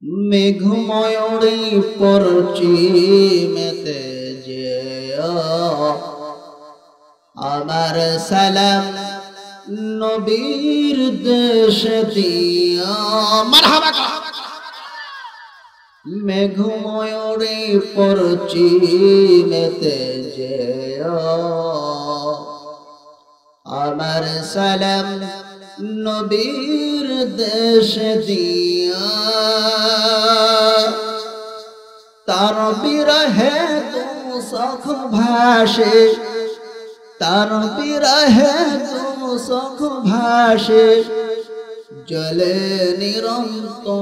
মেঘময়ূরী পশ্চিমেতে যেও আমার সালাম নবীর দেশে দিও মারহাবা। মেঘময়ূরী পশ্চিমেতে যেও আমার সালাম নবীর দেশে দিও তার বিরহে দুঃখ ভাসে তার বিরহে দুঃখ ভাসে জলে নিরন্তর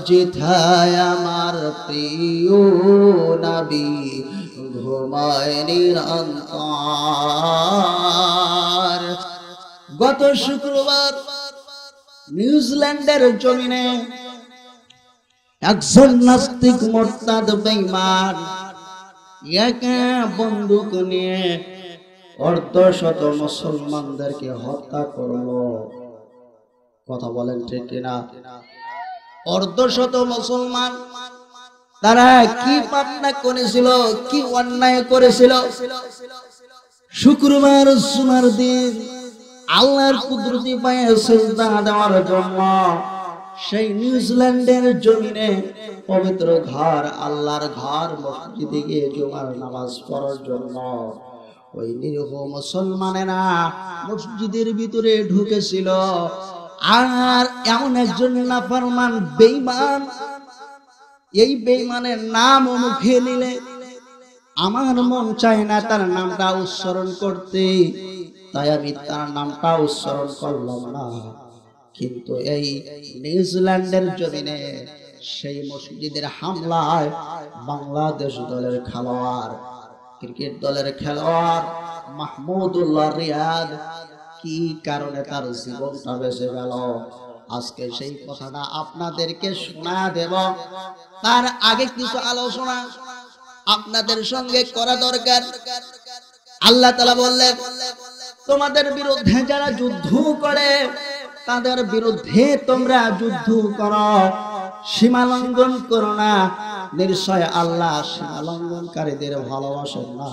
যেথায় আমার প্রিয় নবী ঘুমায় নিরন্তর। গত শুক্রবার নিউজিল্যান্ডের জমিনে একজন নাস্তিক মোরতাদ বেঈমান একা বন্দুক নিয়ে অর্ধশত মুসলমানদেরকে হত্যা করলো। কথা বলেন ঠিক কিনা? অর্ধশত মুসলমান তারা কি পাপ না করেছিল, কি অন্যায় করেছিল? শুক্রবার জুমার দিন আল্লাহর কুদরতি পায়ে সিজদা দেওয়ার জন্য সেই নিউজিল্যান্ডের জমিনে পবিত্র ঘর আল্লাহর ঘর মসজিদে গিয়ে জুমার নামাজ পড়ার জন্য ওই নিরীহ মুসলমানেরা মসজিদের ভিতরে ঢুকেছিল। আর এমন একজন নাফরমান বেঈমান, এই বেঈমানের নাম মুখে নিলে আমার মন চায় না তার নামটা উচ্চারণ করতে, তাই আমি তার নামটা উচ্চারণ করলাম না। কিন্তু এই নিউজিল্যান্ডের জমিনে সেই মসজিদের হামলায় বাংলাদেশ দলের খেলোয়াড়, ক্রিকেট দলের খেলোয়াড় মাহমুদুল্লাহ রিয়াদ কি কারণে তার জীবনটা বেঁচে গেল, আজকে সেই কথাটা আপনাদেরকে শোনা দেব। তার আগে কিছু আলোচনা আপনাদের সঙ্গে করা দরকার। আল্লাহ তাআলা বললেন, তোমাদের বিরুদ্ধে যারা যুদ্ধ করে তাদের বিরুদ্ধে তোমরা যুদ্ধ করো, সীমা লঙ্ঘন করো না। নিশ্চয় আল্লাহ সীমা লঙ্ঘনকারীদের ভালোবাসেন না।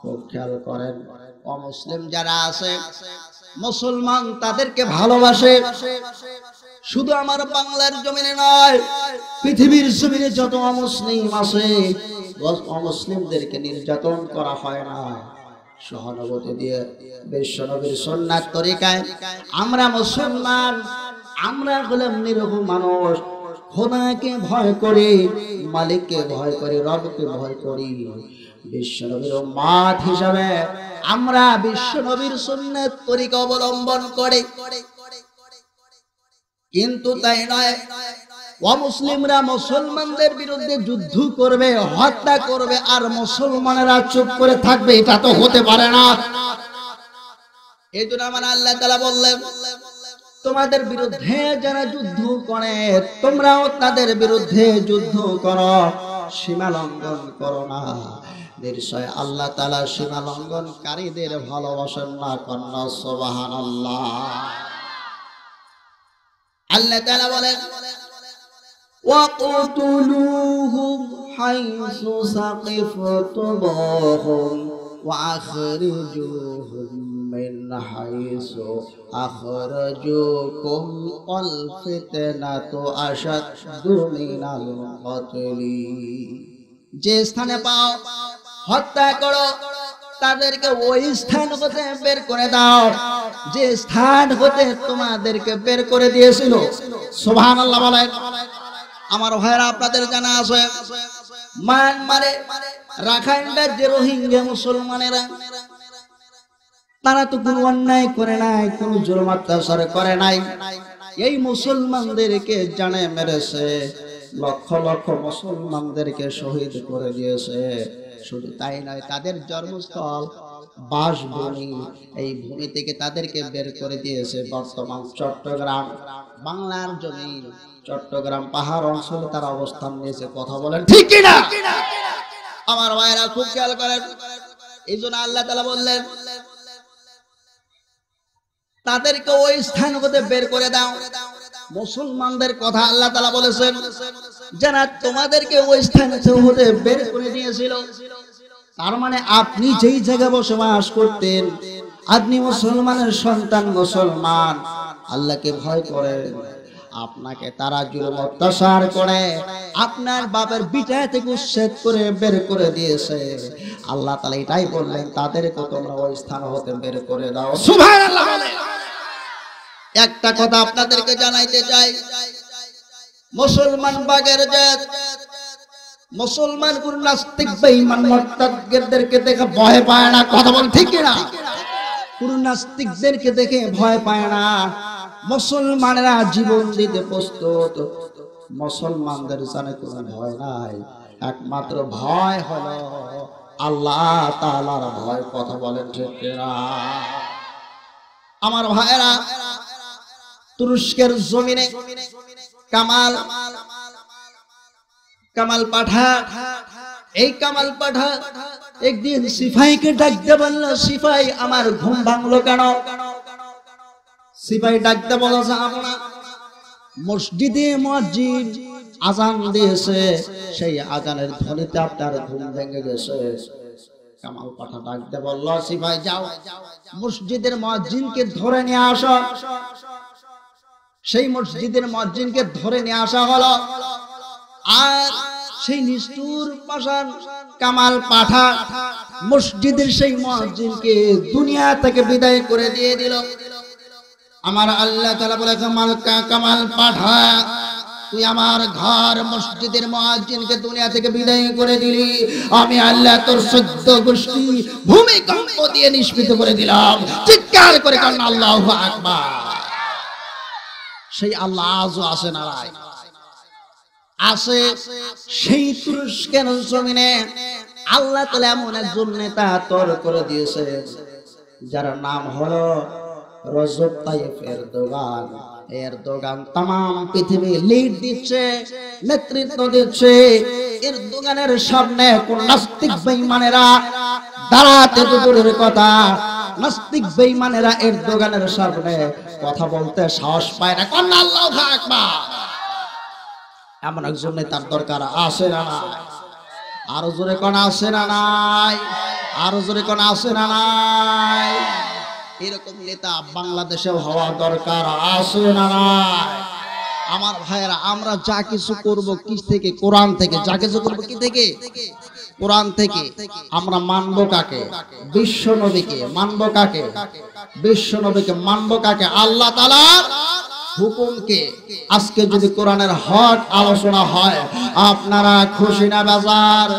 খুব খেয়াল করেন, অমুসলিম যারা আছে মুসলমান তাদেরকে ভালোবাসে। শুধু আমার বাংলার জমিনে নয়, পৃথিবীর জমিনে যত অমুসলিম আছে অমুসলিমদেরকে নির্যাতন করা হয় না। সহানুভূতি দিয়ে বিশ্বনবীর সুন্নাত তরিকায় আমরা মুসলমান, আমরা হলাম নিরীহ মানুষ, খোদাকে ভয় করি, মালিককে ভয় করি, রবকে ভয় করি। বিশ্বনবীর উম্মত হিসাবে আমরা বিশ্বনবীর সুন্নাত তরিকা অবলম্বন করি। কিন্তু তাই নয় অমুসলিমরা মুসলমানদের বিরুদ্ধে যুদ্ধ করবে, হত্যা করবে, আর মুসলমানেরা চুপ করে থাকবে, এটা তো হতে পারে না। এই জন্য আমার আল্লাহ তাআলা বললেন, তোমাদের বিরুদ্ধে যারা যুদ্ধ করে তোমরাও তাদের বিরুদ্ধে যুদ্ধ করো, সীমা লঙ্ঘন করো না। নিশ্চয় আল্লাহ তাআলা সীমা লঙ্ঘনকারীদের ভালোবাসেন না। কন্যা সুবহানাল্লাহ। আল্লাহ তাআলা বলেন, وَاقْتُلُوهُمْ حَيْثُ ثَقِفْتُمُوهُمْ وَأَخْرِجُوهُمْ مِنْ حَيْثُ أَخْرَجُوكُمْ وَالْفِتْنَةُ أَشَدُّ مِنَ الْقَتْلِ। যে স্থানে পাও হত্যা করো, তাদেরকে ওই স্থান হতে বের করে দাও যে স্থান হতে তোমাদেরকে বের করে দিয়েছিল। সুবহানাল্লাহ বলেন। আমার ভাইরা, আপনাদের জানা আছে মায়ানমারে রাখাইনরা যে রোহিঙ্গা মুসলমানেরা, তারা তো কোনো অন্যায় করে নাই, কোনো জুলুম অত্যাচার করে নাই। এই মুসলমানদেরকে জানে মেরেছে, লক্ষ লক্ষ মুসলমানদেরকে শহীদ করে দিয়েছে। শুধু তাই নয়, তাদের জন্মস্থল বাসভূমি, এই ভূমি থেকে তাদেরকে বের করে দিয়েছে বর্তমান চট্টগ্রাম, বাংলার জমিন, চট্টগ্রাম পাহাড় অঞ্চলে তারা অবস্থান নিয়েছে। কথা বলেন ঠিক কিনা? আমার ভাইরা খুব খেয়াল করেন। এই জন্য আল্লাহ তাআলা বললেন, তাদেরকে ওই স্থান হতে বের করে দাও মুসলমানদের কথা আল্লাহ তাআলা বলেছেন, যারা তোমাদেরকে ওই স্থান হতে বের করে দিয়েছিল, তার মানে আপনি যেই জায়গায় বসবাস করতেন, আপনি মুসলমানের সন্তান, মুসলমান, আল্লাহকে ভয় করেন, আপনাকে তারা জুলুম অত্যাচার করে আপনার বাবার বিটা থেকে উচ্ছেদ করে বের করে দিয়েছে। আল্লাহ তাআলা এটাই বললেন, তাদেরকে তোমরা ওই স্থান হতে বের করে দাও। সুবহানাল্লাহ বলেন। একটা কথা আপনাদেরকে জানাইতে চাই, মুসলমান বাগের জাত, মুসলমান কোন নাস্তিক বেঈমান মুরতাদদেরকে দেখে ভয় পায় না। কথা বল ঠিক কিনা? কোন নাস্তিকদেরকে দেখে ভয় পায় না। মুসলমানেরা জীবন দিতে প্রস্তুত। মুসলমানদের জানে কোনো ভয় নাই, একমাত্র ভয় হলো আল্লাহ তাআলার ভয়। কথা বলেন ঠিক কিনা? আমার ভাইরা, তুরস্কের জমিনে কামাল পাঠা, এই কামাল পাঠা একদিন সিপাহীকে ডাকতে বলল, সিপাহী আমার ঘুম ভাঙলো কেন? সিপাহী ডাকতে বলল, আপনার মসজিদে মুয়াজ্জিন আজান দিয়েছে, সেই আজানের ধ্বনিতে আপনার ঘুম ভেঙে গেছে। কামাল পাঠা ডাকতে বলল, সিপাহী যাও, মসজিদের মুয়াজ্জিনকে ধরে নিয়ে আসো। সেই মসজিদের মুয়াজ্জিনকে ধরে নিয়ে আসা হলো। আর সেই নিষ্ঠুর পাষাণ কামাল পাঠা মসজিদের সেই মুয়াজ্জিনকে দুনিয়া থেকে বিদায় করে দিয়ে দিল। আমার আল্লাহ তাআলা বলে, কামাল পাঠা, তুই আমার ঘর মসজিদের মুয়াজ্জিনকে দুনিয়া থেকে বিদায় করে দিলি, আমি আল্লাহ তোর 14 গোষ্ঠী ভূমিকম্প দিয়ে নিষ্পিত করে দিলাম। চিৎকার করে কান্না আল্লাহু আকবার। সেই আল্লাহ আজও আছে না রাই আছে। সেই তুরস্কের জমিনে আল্লাহ তাআলা এমন একজন নেতা তৈরি করে দিয়েছে, যার নাম হলো রজব তাইয়েপ এরদোগান। এরদোগান तमाम পৃথিবী লিড দিচ্ছে, নেতৃত্ব দিচ্ছে। এরদোগানের সামনে কোন নাস্তিক বেঈমানেরা দাঁড়াতে তো দূরের কথা, নাস্তিক বেঈমানেরা এরদোগানের সামনে কথা বলতে সাহস পায় না। কান্না আল্লাহু আকবার। এমন একজন নেতার দরকার আছে না নাই? আরো জোরে কোন আছে না নাই? আরো জোরে কোন আছে না নাই? এরকম নেতা বাংলাদেশেও হওয়া দরকার আছে না নাই? আমার ভাইয়েরা, আমরা যা কিছু করব কি থেকে? কোরআন থেকে। যা কিছু করব কি থেকে? কোরআন থেকে। আমরা মানব কাকে? বিশ্ব নবীকে। মানব কাকে? বিশ্ব নবীকে। মানব কাকে? আল্লাহ তাআলার হুকুমকে। আজকে যদি কোরআনের হক আলোচনা হয়, আপনারা খুশি না বেজার?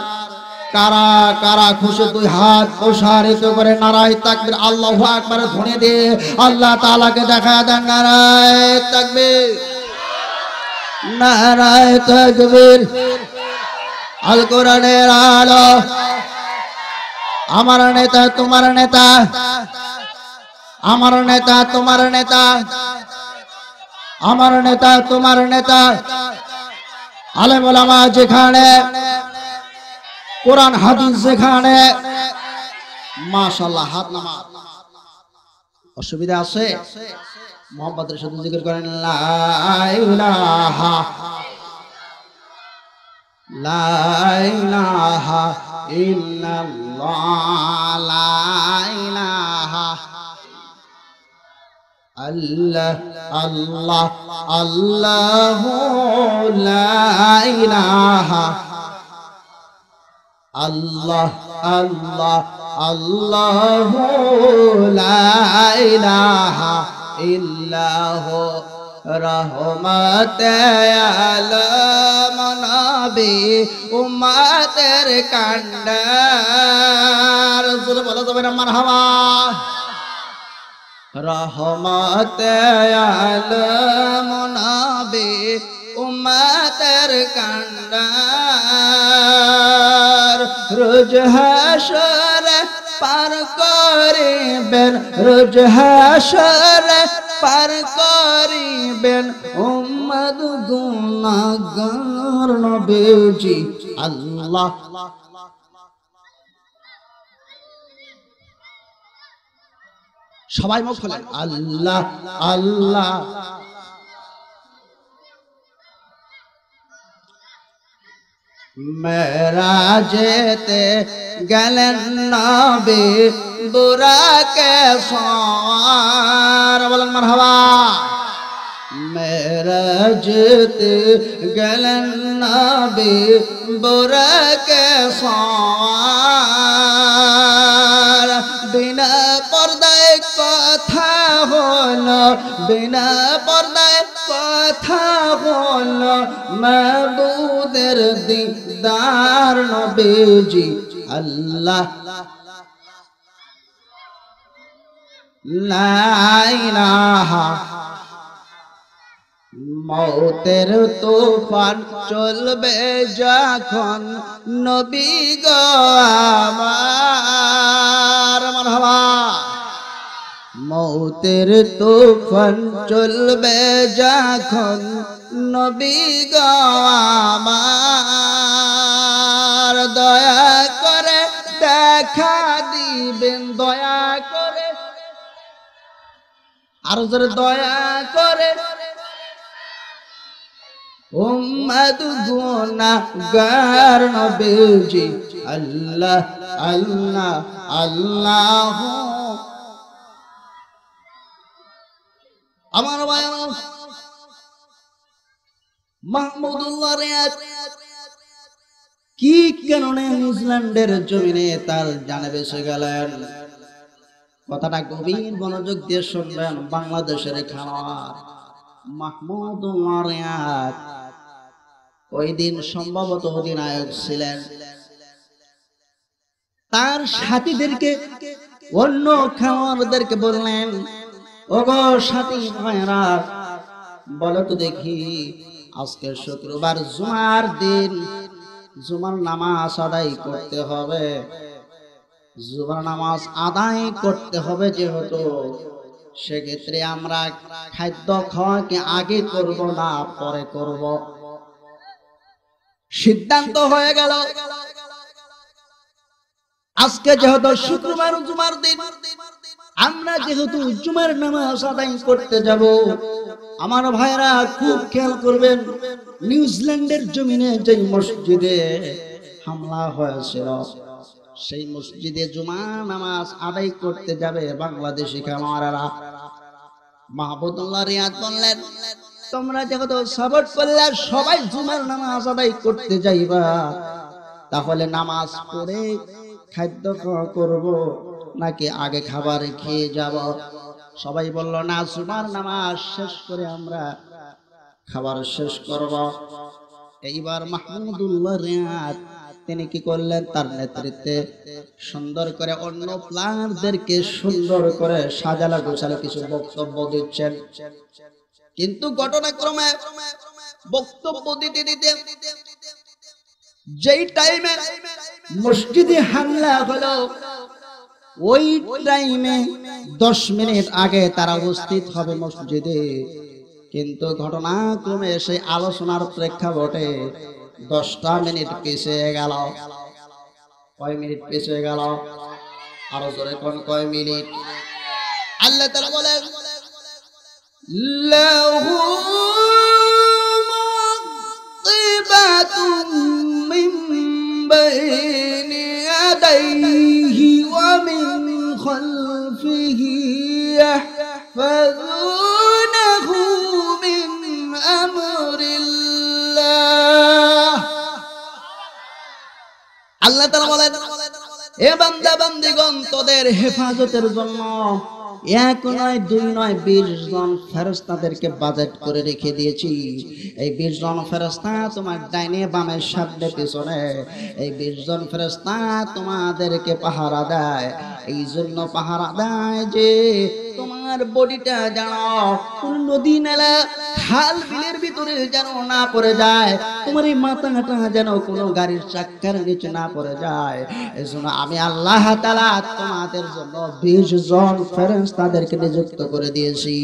কারা কারা খুশি? দুই হাত প্রসারিত করে নারায়ে তাকবীর, আল্লাহু আকবার ধ্বনি দিয়ে আল্লাহ তাআলাকে দেখা দেন। নারায়ে তাকবীর, নারায়ে তাকবীর। আল কোরআনের আলো। আমার নেতা তোমার নেতা, আমার নেতা তোমার নেতা, আমার নেতা তোমার নেতা। আলেম ওলামা যেখানে, কোরআন হাদিস যেখানে, মাশাআল্লাহ। হাত নামা। অসুবিধা আছে? মুহাম্মদের সাথে জিকির করেন, লা ইলাহা, লা ইলাহা ইল্লাল্লাহ, লা ইলাহা আল্লাহ আল্লাহ আল্লাহু লা ইলাহা আল্লাহ আল্লাহ আল্লাহু লা ইলাহা ইল্লাহু রহমতে আলম নবী উম্মতের কান্ডার। জোরে বলো তবে না মারহাবা। রহমতে আলম নবী উম্মতের কান্ডার। রোজ হাশরে পার করিবেন, রোজ হাশরে পার করিবেন উম্মত গুনাহগার নবীজি। আল্লাহ সবাই মুখ খোলেন। আল্লাহ আল্লাহ মেরাজেতে গেলেন নবী বুরাকে সওয়ার, বলেন মারহাবা। মেরাজেতে গেলেন নবী বুরাকে সওয়ার, বিনা পর্দায় কথা হলো, বিনা পর্দায় কথা হলো, মাবুদের দিদার নবীজি আল্লাহ লা ইলাহা। মৌতের তুফান চলবে যখন নবী গো আমার, মারহাবা। মৌতের তুফান চলবে যখন নবী গো আমার, দয়া করে দেখা দিবেন, দয়া করে, আরো জোরে দয়া করে, উম্মত গুনাহগার নবীজি আল্লাহ আল্লাহ আল্লাহ। আমার ভাই মাহমুদুল্লাহ রিয়াদ কি কারণে নিউজিল্যান্ডের জমিনে তার জানে বেঁচে গেলেন? কথাটা গভীর মনোযোগ দিয়ে শুনবেন। বাংলাদেশের খেলোয়াড় মাহমুদুল্লাহ রিয়াদ ওই দিন সম্ভবত অধিনায়ক ছিলেন। তার সাথীদেরকে, অন্য খেলোয়াড়দেরকে বললেন, ওগো সাথী ভাইরা, বলো তো দেখি, আজকে শুক্রবার জুমার দিন, জুমার নামাজ আদায় করতে হবে, জুমার নামাজ আদায় করতে হবে যেহেতু, সেক্ষেত্রে আমরা খাদ্য খাওয়াকে আগে করব না পরে করব। সিদ্ধান্ত হয়ে গেল আজকে যেহেতু শুক্রবার জুমার দিন, আমরা যেহেতু জুমার নামাজ আদায় করতে যাব, আমার ভাইরা খুব খেয়াল করবেন, নিউজিল্যান্ডের জমিনে যে মসজিদে হামলা হয়েছিল, সেই মসজিদে জুমা নামাজ আদায় করতে যাবে বাংলাদেশি খেলোয়াড়রা। মাহমুদুল্লাহ রিয়াদ বললেন, তোমরা যেহেতু সাপোর্ট করলে সবাই জুমার নামাজ আদায় করতে যাইবা, তাহলে নামাজ পড়ে খাদ্য খাওয়া করব নাকি আগে খাবার খেয়ে যাব? সবাই বলল, না, জুমার নামাজ শেষ করে আমরা খাবার শেষ করব। এইবার মাহমুদুল্লাহ রিয়াদ তিনি কি করলেন, তার নেতৃত্বে সুন্দর করে অন্য প্লেয়ারদেরকে সুন্দর করে সাজালো গোছালো কিছু বক্তব্য দিচ্ছেন। কিন্তু ঘটনাক্রমে বক্তব্য দিতে দিতে যেই টাইমে মসজিদে হামলা হলো, ওই টাইমে 10 মিনিট আগে তারা উপস্থিত হবে মসজিদে। কিন্তু ঘটনাক্রমে সেই আলোচনার প্রেক্ষাপটে 10টা মিনিট পিছিয়ে গেল। কয় মিনিট পিছিয়ে গেল? আরো জোরে কোন কয় মিনিট? আল্লাহ তাআলা বলেন, লাহু মুক্তিবাতুম মিন বাইনি ইয়াদাইহি ওয়া মিন খালফিহি ইয়াহফাযুনাহু মিন আমরিল্লাহ। আল্লাহ তাআলা বলেন, এ বান্দা বান্দিগণ, তোদের হেফাজতের জন্য 1 নয় 2 নয় 20 জন ফেরেশতাদেরকে বাজেট করে রেখে দিয়েছি। এই 20 জন ফেরেশতা তোমার ডাইনে বামে সামনে পিছনে, এই 20 জন ফেরেশতা তোমাদেরকে পাহারা দেয়। এই জন্য পাহারা দেয় যে তোমার বডিটা যেন কোন নদী নালা খাল বিলের ভিতরে যেন না পড়ে যায়, তোমার এই মাথাটা যেন কোনো গাড়ির চাক্কার নিচে না পড়ে যায়। এজন্য আমি আল্লাহ তাআলা তোমাদের জন্য 20 জন ফেরেশতাদেরকে নিযুক্ত করে দিয়েছি।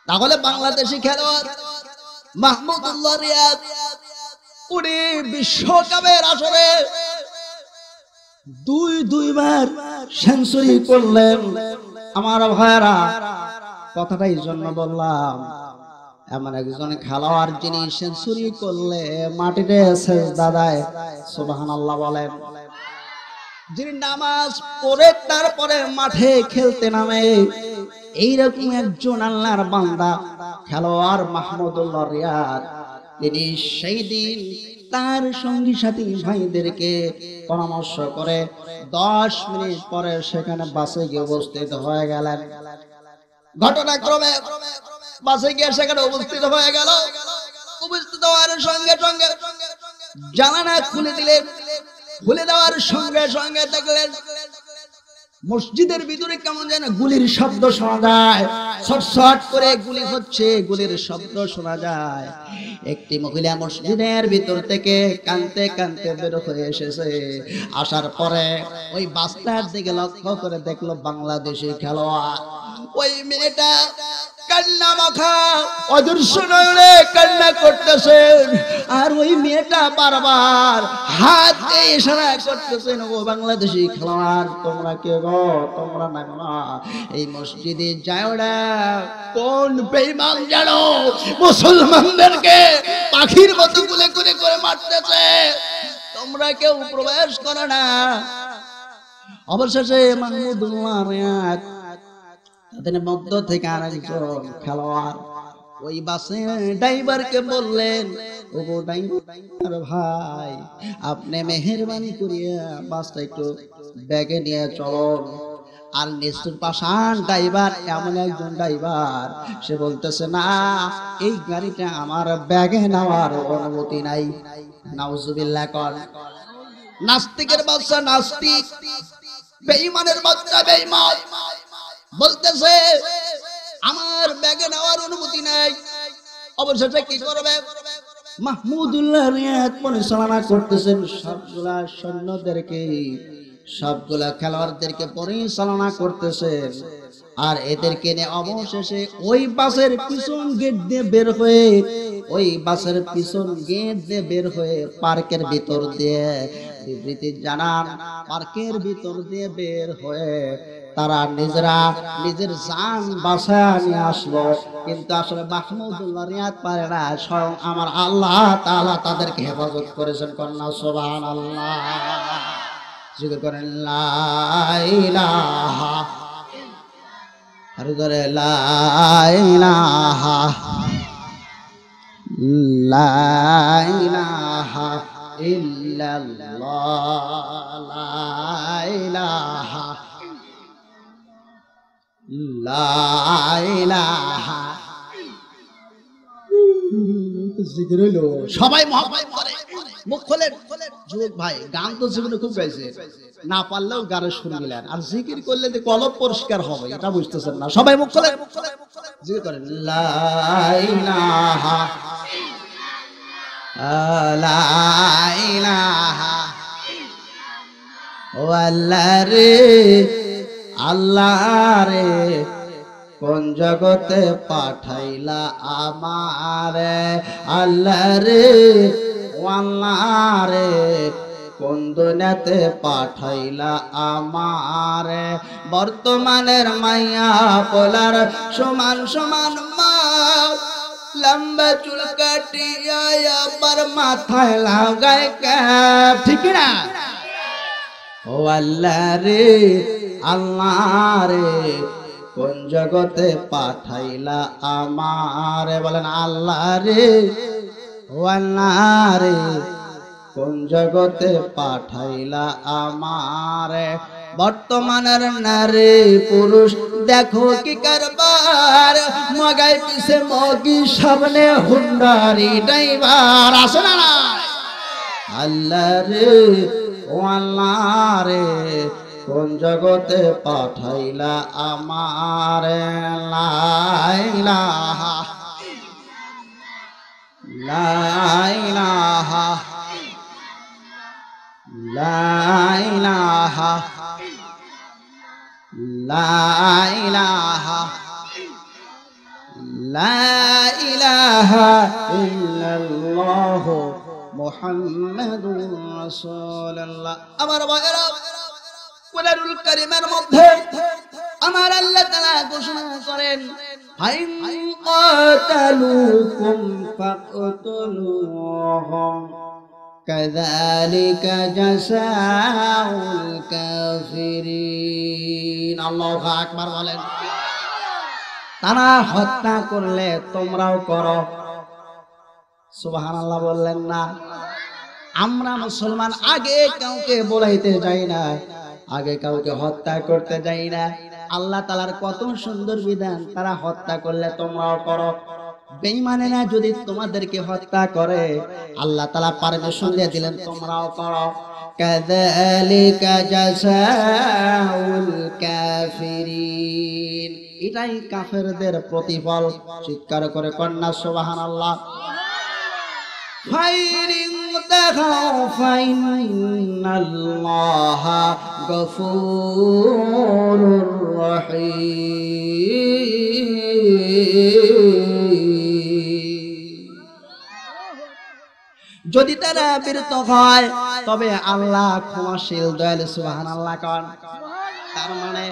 তাহলে বাংলাদেশি খেলোয়াড় মাহমুদুল্লাহ রিয়াদ পুরো বিশ্বকাপের আসরে 2 বার সেঞ্চুরি করলেন। আমার ভাইরা, কথাটাই জন্য বললাম, এমন একজন খেলোয়াড় যিনি সেঞ্চুরি করলে মাটিতে সেজদা দেয়, সুবহানাল্লাহ বলেন। যিনি নামাজ পড়ে তারপরে মাঠে খেলতে নামে, এইরকম একজন আল্লাহর বান্দা খেলোয়াড় মাহমুদুল্লাহ রিয়াদ, তিনি সেই দিন তার সঙ্গী সাথী ভাইদেরকে পরামর্শ করে 10 মিনিট পরে সেখানে বাসে গিয়ে উপস্থিত হয়ে গেলেন। ঘটনাক্রমে বাসে গিয়ে সেখানে উপস্থিত হয়ে গেল। উপস্থিত হওয়ার সঙ্গে সঙ্গে জানালা খুলে দিলেন। খুলে দেওয়ার সঙ্গে সঙ্গে দেখলেন মসজিদের ভিতরে কেমন যেন গুলির শব্দ শোনা যায়, ছটছট করে গুলি হচ্ছে, গুলির শব্দ শোনা যায়। একটি মহিলা মসজিদের ভিতর থেকে কাঁদতে কাঁদতে বের হয়ে এসেছে। আসার পরে ওই বাসটার দিকে লক্ষ্য করে দেখলো বাংলাদেশি খেলোয়াড়। ওই মেয়েটা কান্না মাখা অদৃশ্য নয়নে কান্না করতেছেন, আর ওই মেয়েটা বারবার হাত দিয়ে ইশারা করতেছেন, ও বাংলাদেশি খেলোয়াড় তোমরা কে গো, তোমরা নামো না, এই মসজিদে যাও না। কোন বেঈমান জানো মুসলমানদেরকে পাখির মতো গুলি করে করে মারতেছে, তোমরা কেউ প্রবেশ করো না। অবশেষে মাহমুদুল্লাহ রিয়াদ তাদের মধ্য থেকে আরেকজন খেলোয়াড় ওই বাসে ড্রাইভারকে বললেন, ও ড্রাইভার ভাই, আপনি মেহেরবানি করিয়া বাসটা একটু ব্যাগে নিয়ে চলুন। আর নিষ্ঠুর পাষাণ ড্রাইভার এমন একজন ড্রাইভার, সে বলতেছে না, এই গাড়িটা আমার ব্যাগে নেওয়ার অনুমতি নাই। নাউজুবিল্লাহ কর। নাস্তিকের বাচ্চা নাস্তিক, বেঈমানের বাচ্চা বেঈমান, বলতেছে আমার ব্যাগে নেওয়ার অনুমতি নাই। অবশেষে কি করবে? মাহমুদুল্লাহ রিয়াদ পরিচালনা করতেছেন সবগুলা সৈন্যদেরকে, সবগুলা খেলোয়াড়দেরকে পরিচালনা করতেছেন। আর এদেরকে নিয়ে অবশেষে ওই বাসের পিছন গেট দিয়ে বের হয়ে, ওই বাসের পিছন গেট দিয়ে বের হয়ে পার্কের ভিতর দিয়ে, বিবৃতি জানান, পার্কের ভিতর দিয়ে বের হয়ে তারা নিজেরা নিজের জান বাঁচায় নিয়ে আসলো। কিন্তু আসলে মাহমুদুল্লাহ রিয়াদ পারে না, স্বয়ং আমার আল্লাহ তাআলা তাদেরকে হেফাজত করেছেন। কন্যা সুবহানাল্লাহ, জিকির করেন লা ইলাহা, আর ধরে লা ইলাহা, লা ইলাহা ইল্লাল্লাহ, লা ইলাহা, লা ইলাহা। জিকির হইলো, সবাই মহব্বত করে, মুখ খোলেন। যুবক ভাই, গান তো জীবনে খুব গাইছে, না পারলেও গানে শুনে গেলেন, আর জিকির করলে যে কলব পরিষ্কার হবে এটা বুঝতেছেন না। সবাই মুখ খোলেন, জিকির করেন লা ইলাহা, লা ইলাহা, ও আল্লাহ রে, আল্লাহ রে, কোন জগতে পাঠাইলা আমারে, আল্লাহ রে, ও আল্লাহ রে, কোন দুনিয়াতে পাঠাইলা আমারে। বর্তমানের মাইয়া পোলার সমান সমান মা, লম্বা চুল কাটিয়া আবার মাথায় লাগায় ক্যাপ, ঠিক না? ও আল্লাহ রে, আল্লাহ রে, কোন জগতে পাঠাইলা আমারে, বলেন আল্লাহ রে, ও আল্লাহ রে, কোন জগতে পাঠাইলা আমারে। বর্তমানের নারী পুরুষ দেখো কি কারবার, মগাই পিছে মগি, সামনে হুন্ডারি ড্রাইভার, আসে না না? আল্লাহ রে, ও আল্লাহ রে, কোন জগতে পাঠাইলা আমারে। লা ইলাহা, লা ইলাহা, লা ইলাহা, লা ইলাহা, লা ইলাহা ইল্লাল্লাহ মুহাম্মাদুর রাসূলুল্লাহ। আমার ভাইরা, কোরআনুল কারীমের মধ্যে আমার আল্লাহ তাআলা ঘোষণা করেন, ফাইন قاتلوكم فاقتلوهم كذلك جزاء الكافرين আল্লাহু আকবার বলেন। তারা হত্যা করলে তোমরাও করো। সুবহানাল্লাহ বললেন না? আমরা মুসলমান আগে কাউকে বলাইতে যাই না, আগে কাউকে হত্যা করতে যাই না। আল্লাহ তাআলার কত সুন্দর বিধান, তারা হত্যা করলে তোমরাও করো। বেঈমানেরা যদি তোমাদেরকে হত্যা করে আল্লাহ তাআলা পারমিশন দিয়ে দিলেন তোমরাও করো। কাযালিকা জাযাউল কাফিরিন, এটাই কাফেরদের প্রতিফল। চিৎকার করে কন্যা সুবহানাল্লাহ। ফাইরিং তাখাও ফাইনাল্লাহা গফুরুর রহিম। যদি তারা বিরত হয় তবে আল্লাহ ক্ষমাশীল দয়ালু। সুবহানাল্লাহ কোন। তার মানে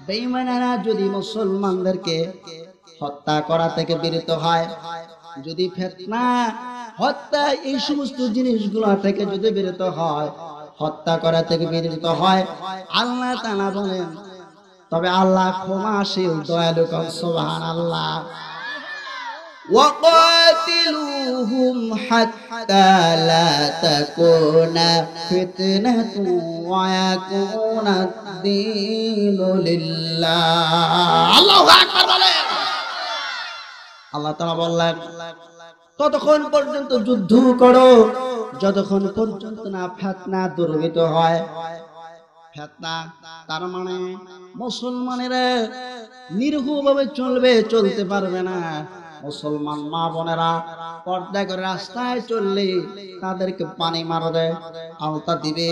বেঈমানেরা যদি মুসলমানদেরকে হত্যা করা থেকে বিরত হয়, যদি ফিতনা হত্যা এই সমস্ত জিনিসগুলো থেকে যদি বিরত হয়, হত্যা করা থেকে বিরত হয়, আল্লাহ তাআলা বলেন তবে আল্লাহ ক্ষমাশীল দয়ালু। সুবহানাল্লাহ। وقاتلوهم حتى لا تكون فتنة ويكون الدين لله। আল্লাহু আকবার বলেন। আল্লাহ তাআলা বললেন ততক্ষণ পর্যন্ত যুদ্ধ করো যতক্ষণ পর্যন্ত না ফিতনা দূরীভূত হয়। ফিতনা তার মানে মুসলমানেরা নির্ভয়ভাবে চলতে পারবে না। মুসলমান মা বোনেরা পর্দা করে রাস্তায় চললে তাদেরকে পানি মারবে, আলতা দিবে,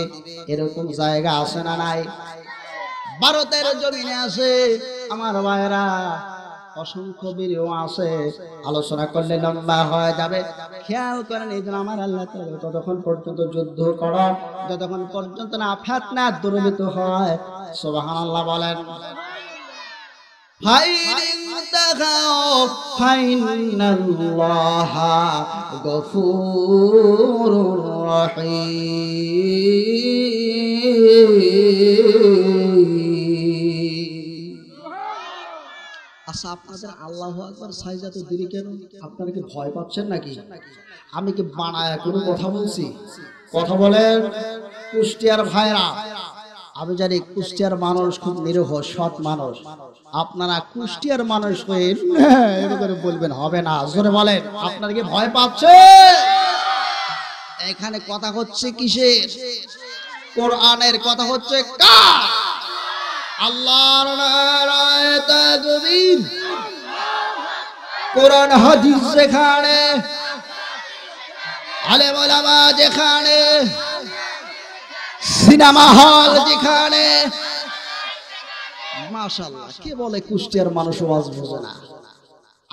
এরকম জায়গা আছে না নাই? ভারতের জমিনে আছে আমার ভাইরা, অসংখ্য ভিডিও আছে, আলোচনা করলে লম্বা হয়ে যাবে। খেয়াল করেন এই জন্য আমার আল্লাহ তাআলা ততক্ষণ পর্যন্ত যুদ্ধ করো যতক্ষণ পর্যন্ত না ফিতনা দূরীভূত হয়। সুবহানাল্লাহ বলেন। ফাইরিং তাখাও ফাইনাল্লাহা গফুরুর রহিম। আচ্ছা, আপনাদের আল্লাহু আকবার সাইজা তো দেরি কেন? আপনারা কি ভয় পাচ্ছেন নাকি? আমি কি বানায়া কোনো কথা বলছি? কথা বলেন কুষ্টিয়ার ভাইরা। আমি জানি কুষ্টিয়ার মানুষ খুব নিরীহ সৎ মানুষ। আপনারা কুষ্টিয়ার মানুষ হয়ে এভাবে বলবেন হবে না। জোরে বলেন আপনারা কি ভয় পাচ্ছে? এখানে কথা হচ্ছে কিসের? কোরআনের কথা হচ্ছে কার? আল্লাহর নারায়ে তাকবীর। কোরআন হাদিস যেখানে, আলেম ওলামা যেখানে, সিনেমা হল যেখানে, মাশাআল্লাহ। কে বলে কুষ্টিয়ার মানুষ ওয়াজ বোঝে না?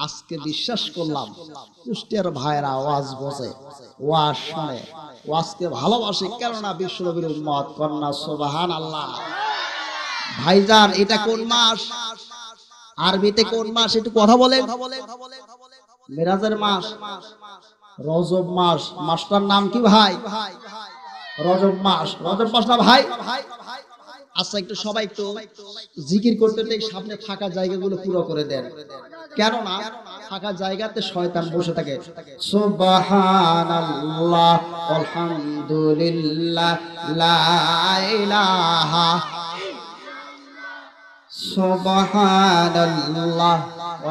আজকে বিশ্বাস করলাম কুষ্টিয়ার ভাইরা ওয়াজ বোঝে, ওয়াজ শুনে, ওয়াজকে ভালোবাসে। কেননা বিশ্বনবীর উম্মত। কন্যা সুবহানাল্লাহ। ভাইজান এটা কোন মাস? আরবিতে কোন মাস একটু কথা বলেন। মেরাজের মাস, রজব মাস। মাসটার নাম কি ভাই? রজব মাস। রজব মাস না ভাই? আচ্ছা একটু সবাই একটু জিকির করতে সামনে ফাঁকা জায়গাগুলো পুরো করে দেন, কেননা ফাঁকা জায়গাতে শয়তান বসে থাকে। সুবহানাল্লাহ আলহামদুলিল্লাহ লা ইলাহা, সুবহানাল্লাহ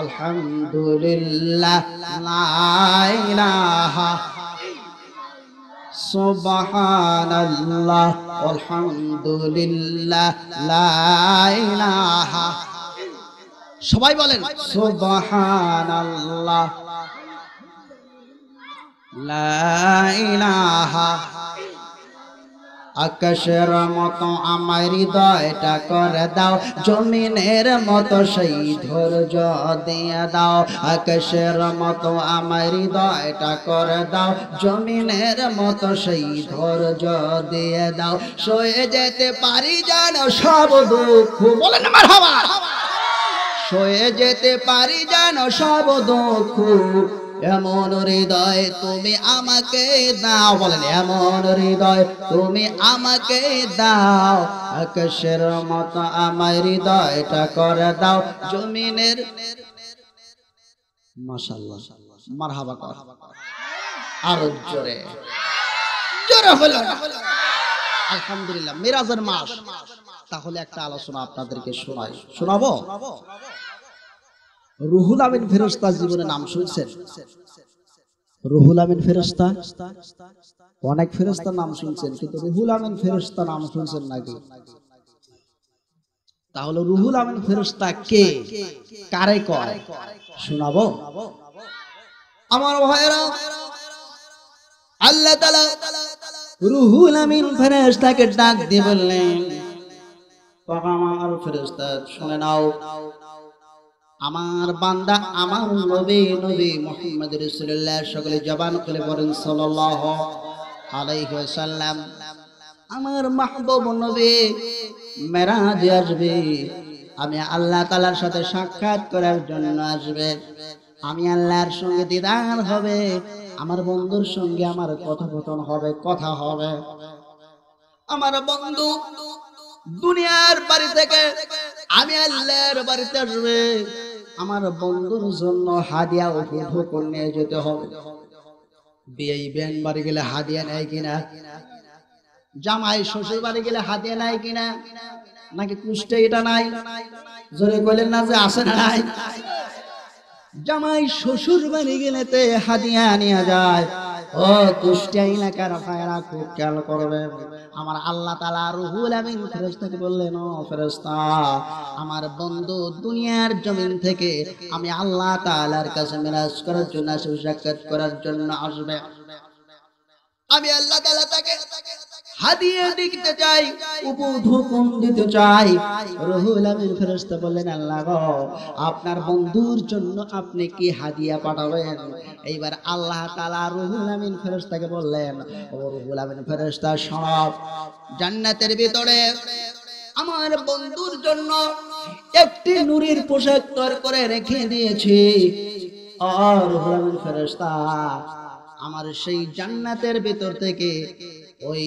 আলহামদুলিল্লাহ লা ইলাহা, সুবহানাল্লাহ আলহামদুলিল্লাহ লা ইলাহা। সবাই বলেন সুবহানাল্লাহ লা ইলাহা। আকাশের মতো আমার হৃদয়টা করে দাও, জমিনের মতো সেই ধৈর্য দিয়ে দাও। আকাশের মতো আমার হৃদয়টা করে দাও, জমিনের মতো সেই ধৈর্য দিয়ে দাও। সয়ে যেতে পারি যেন সব দুঃখ, বলেন মারহাবা। সয়ে যেতে পারি যেন সব দুঃখ, এমন হৃদয় তুমি আমাকে দাও। বলেন এমন হৃদয় তুমি আমাকে দাও, আকাশের মতো আমার হৃদয়টা করে দাও জমিনের। মাশাআল্লাহ, মারহাবা কর আরো জোরে জোরে হলো আলহামদুলিল্লাহ। মিরাজের মাস, তাহলে একটা আলোচনা আপনাদেরকে শোনাবো। রুহুল আমিন ফেরেশতা জীবনে নাম শুনছেন? রুহুল আমিন ফেরেশতা, অনেক ফেরেশতার নাম শুনছেন, কিন্তু রুহুল আমিন ফেরেশতা নাম শুনছেন নাকি? তাহলে রুহুল আমিন ফেরেশতা কে, কারে কয় শোনাবো আমার ভাইরা। আল্লাহ তাআলা রুহুল আমিন ফেরেশতাকে ডাক দিয়ে বললেন, আমার ফেরেশতা শুনে নাও, আমার বান্দা আমার নবী নবী মুহাম্মদ রাসূলুল্লাহ, সকলে জবান খুলে বলেন সাল্লাল্লাহু আলাইহি ওয়াসাল্লাম। আমার মাহবুব নবী মেরাজে আসবে, আমি আল্লাহ তাআলার সাথে সাক্ষাৎ করার জন্য আসবে, আমি আল্লাহর সঙ্গে দিদার হবে, আমার বন্ধুর সঙ্গে আমার কথোপকথন হবে, কথা হবে। আমার বন্ধু দুনিয়ার বাড়ি থেকে আমি আল্লাহর বাড়িতে আসবে, আমার বন্ধুর জন্য হাদিয়া উপভোগ নিয়ে যেতে হবে। বিয়ে ব্যান বাড়ি গেলে হাদিয়া নেয় কিনা, জামাই শ্বশুর বাড়ি গেলে হাদিয়া নেয় কিনা, নাকি কুষ্টে এটা নাই? জোরে বলেন না যে আসে না নাই। জামাই শ্বশুর বাড়ি গেলেতে হাদিয়া নিয়ে যায়। ও কুষ্টিয়া এলাকার ভাইরা খুব খেয়াল করবেন, আমার আল্লাহ তাআলা রুহুল আমিন ফেরেশতাকে বললেন, ও ফেরেশতা, আমার বন্ধু দুনিয়ার জমিন থেকে আমি আল্লাহ তাআলার কাছে মিরাজ করার জন্য, সাক্ষাৎ করার জন্য আসবে। আমি আল্লাহ তাআলা তাকে হাদিয়া দিতে চাই, উপঢৌকন দিতে চাই। রুহুল আমিন ফেরেশতা বললেন, আল্লাহ গো, আপনার বন্ধুর জন্য আপনি কি হাদিয়া পাঠাবেন? এইবার আল্লাহ তাআলা রুহুল আমিন ফেরেশতাকে বললেন, ও রুহুল আমিন ফেরেশতা শোনো, জান্নাতের ভিতরে আমার বন্ধুর জন্য একটি নূরের পোশাক তৈরি করে রেখে দিয়েছি। আর রুহুল আমিন ফেরেশতা, আমার সেই জান্নাতের ভিতর থেকে ওই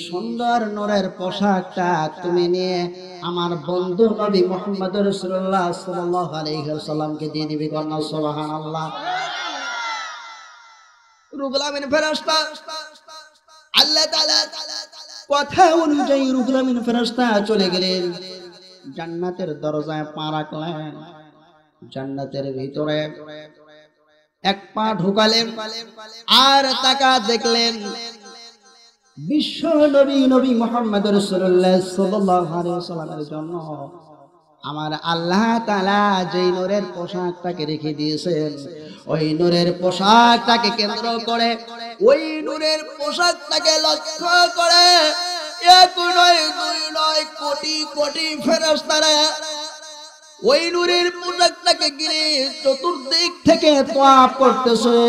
সুন্দর নূরের পোশাকটা তুমি নিয়ে আমার বন্ধু নবী মুহাম্মদ রাসূলুল্লাহ সাল্লাল্লাহু আলাইহি ওয়াসাল্লামকে দিয়ে দিবি। কন্যা সুবহানাল্লাহ। রুহুল আমিন ফেরেশতা আল্লাহ তাআলা কথা অনুযায়ী রুহুল আমিন ফেরেশতা চলে গেলেন, জান্নাতের দরজায় পা রাখলেন, জান্নাতের ভিতরে এক পা ঢুকালেন, আর তাকা দেখলেন বিশ্ব নবী নবী মুহাম্মদ রাসূলুল্লাহ সাল্লাল্লাহু আলাইহি ওয়াসাল্লামের জন্য আমার আল্লাহ তাআলা যেই নূরের পোশাকটাকে রেখে দিয়েছেন, ওই নূরের পোশাকটাকে কেন্দ্র করে, ওই নূরের পোশাকটাকে লক্ষ্য করে এক নয় দুই নয় কোটি কোটি ফেরেশতারা ওই নূরের পোশাকটাকে ঘিরে চতুর্দিক থেকে তাওয়াফ করতেছে।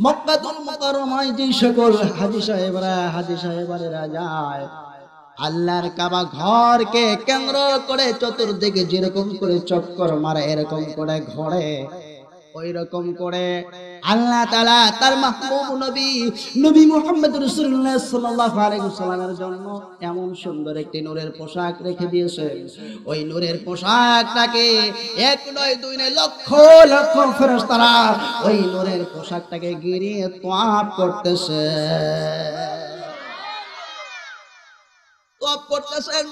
মক্কাতুল মুকাররমায় যে সকল হাজী সাহেবরা যায়, আল্লাহর কাবা ঘরকে কেন্দ্র করে চতুর্দিকে যেরকম করে চক্কর মারে, এরকম করে ঘোরে, ওই রকম করে আল্লাহ তাআলা তার মাহবুব নবী মুহাম্মদ রাসূলুল্লাহ সাল্লাল্লাহু আলাইহি ওয়াসাল্লামের জন্য এমন সুন্দর একটি নূরের পোশাক রেখে দিয়েছেন। ওই নূরের পোশাকটাকে এক নয় দুই নয় লক্ষ লক্ষ ফেরেশতারা ওই নূরের পোশাকটাকে ঘিরে তাওয়াফ করতেছে, তাওয়াফ করতেছেন।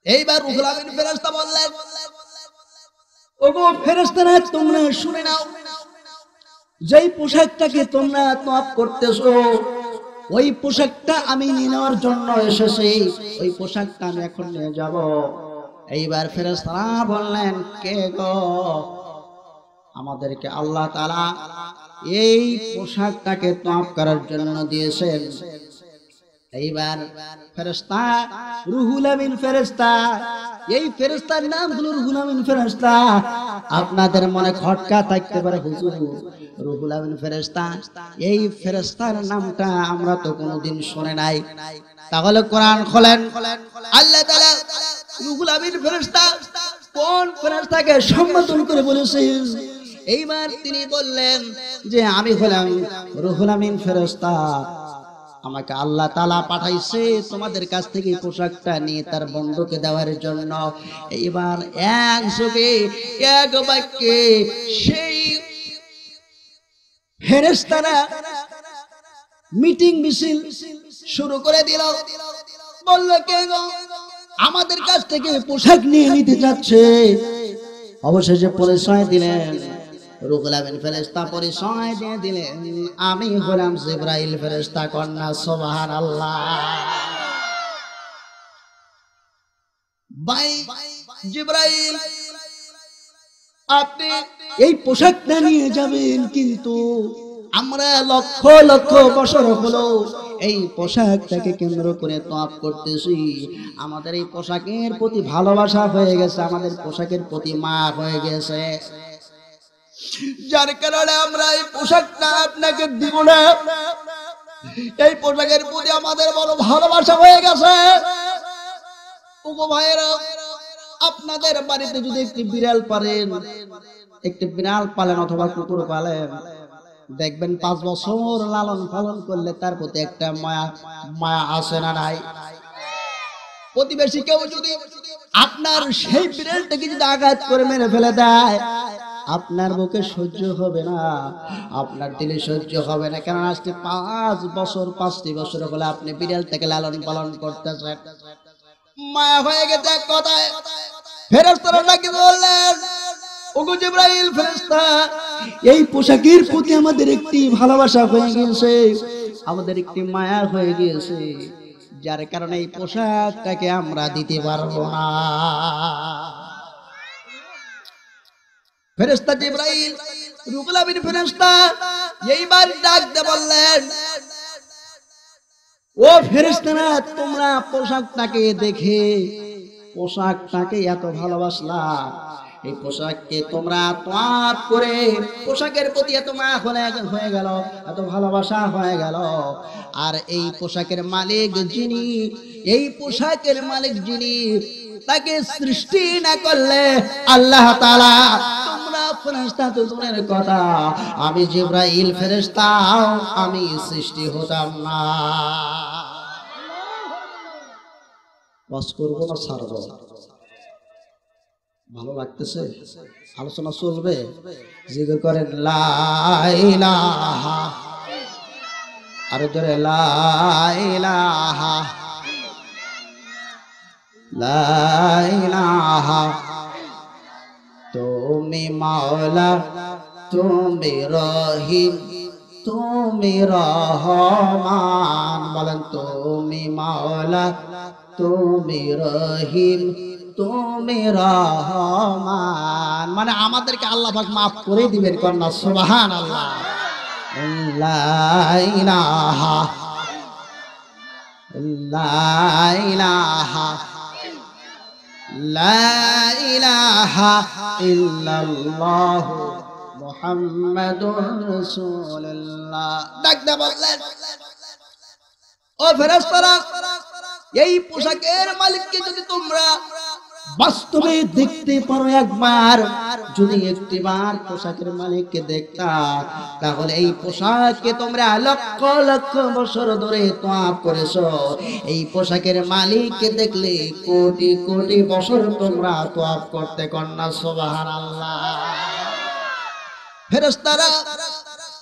এইবার রুহুল আমিন ফেরেশতা বললেন, ওগো ফেরেশতারা, তোমরা শুনে নাও, যেই পোশাকটাকে তোমরা তাওয়াফ করতেছো, ওই পোশাকটা আমি নেওয়ার জন্য এসেছি, ওই পোশাকটা আমি এখন নিয়ে যাব। এইবার ফেরেশতারা বললেন, কে গো? আমাদেরকে আল্লাহ তাআলা এই পোশাকটাকে তাওয়াফ করার জন্য দিয়েছেন। এইবার ফেরেশতা রুহুল আমিন ফেরেশতা, এই ফেরেশতার নাম হলো রুহুল আমিন ফেরেশতা। আপনাদের মনে খটকা থাকতে পারে, হুজুর রুহুল আমিন ফেরেশতা, এই ফেরেশতার নামটা আমরা তো কোনোদিন শুনে নাই। তাহলে কোরআন খোলেন, আল্লাহ তাআলা রুহুল আমিন ফেরেশতা কোন ফেরেশতাকে সম্বোধন করে বলেছেন? এইবার তিনি বললেন যে আমি হলাম রুহুল আমিন ফেরেশতা, আমাকে আল্লাহ তাআলা পাঠাইছে তোমাদের কাছ থেকে পোশাকটা নিয়ে তার বন্ধুকে দেওয়ার জন্য। এইবার এক যোগে এক বাক্যে সেই ফেরেশতারা মিটিং মিছিল শুরু করে দিল। বলল, কে গো আমাদের কাছ থেকে পোশাক নিয়ে নিতে যাচ্ছে? অবশেষে পরিচয় দিলেন, রুহুল আমিন ফেরেশতা পরিচয় দিয়ে দিলেন, আমি হলাম জিবরাইল ফেরেশতা। কন্যা সুবহানাল্লাহ। ভাই জিবরাইল, আপনি এই পোশাকটা নিয়ে যাবেন, কিন্তু আমরা লক্ষ লক্ষ বছর হলো এই পোশাকটাকে কেন্দ্র করে তওয়াফ করতেছি। আমাদের এই পোশাকের প্রতি ভালোবাসা হয়ে গেছে, আমাদের পোশাকের প্রতি মায়া হয়ে গেছে, যার কারণে আমরা এই পোশাকটা আপনাকে দিব না। এই পোশাকের প্রতি আমাদের বড় ভালোবাসা হয়ে গেছে। ওগো ভাইয়েরা, আপনাদের বাড়িতে যদি একটি বিড়াল পালেন, একটি বিড়াল পালেন অথবা কুকুর পালেন, দেখবেন 5 বছর লালন পালন করলে তার প্রতি একটা মায়া আসে না নাই? প্রতিবেশী কেউ যদি আপনার সেই বিড়ালটাকে যদি আঘাত করে মেরে ফেলে দেয়, আপনার বুকে সহ্য হবে না, আপনার দিলে সহ্য হবে না। কারণ আজকে 5 বছর 5টি বছর হলে আপনি বিড়ালটাকে লালন পালন করতেছেন, মায়া হয়ে গেছে। এক কথায় ফেরেশতারা নাকি বললেন, ওগো জিবরাইল ফেরেশতা, এই পোশাকের প্রতি আমাদের একটি ভালোবাসা হয়ে গিয়েছে, আমাদের একটি মায়া হয়ে গিয়েছে, যার কারণে এই পোশাকটাকে আমরা দিতে পারবো না। ফেরেশতা জিবরাইল রুহুল আমিন ফেরেশতা এইবার ডাক দিয়ে বললেন, ও ফেরেশতারা, তোমরা পোশাকটাকে দেখে পোশাকটাকে এত ভালোবাসলা, এই পোশাককে তোমরা তওয়াফ করে পোশাকের প্রতি এত মায়া হয়ে গেল, এত ভালোবাসা হয়ে গেল। আর এই পোশাকের মালিক যিনি, এই পোশাকের মালিক যিনি, তাকে সৃষ্টি না করলে আল্লাহ তাআলা, তোমরা ফেরেশতা তো দূরের কথা, আমি জিবরাইল ফেরেশতা আমি সৃষ্টি হতাম না। বাস করবো না ছাড়বো? ভালো লাগতেছে? আলোচনা চলবে? জিকির করেন লা ইলাহা, আরো জোরে লা ইলাহা, লা ইলাহা। তুমি মাওলা, তুমি রহিম, তুমি রহমান। বলেন, তুমি মাওলা, তুমি রহিম, তুমি রহমান। মানে আমাদেরকে আল্লাহ পাক মাফ করে দিবেন। কন্যা সুবহানাল্লাহ। লা ইলাহা, লা ইলাহা, লা ইলাহা ইল্লাল্লাহ মুহাম্মাদুর রাসূলুল্লাহ। ডাকতে বললেন, ও ফেরেশতারা, এই পোশাকের মালিককে যদি তোমরা বাস্তবে দেখতে পারো একবার, যদি একটিবার পোশাকের মালিককে দেখতা, তাহলে এই পোশাককে তোমরা লক্ষ লক্ষ বছর ধরে তওয়াফ করেছো, এই পোশাকের মালিককে দেখলে কোটি কোটি বছর তোমরা তওয়াফ করতে। কন্যা সুবহানাল্লাহ। ফেরেশতারা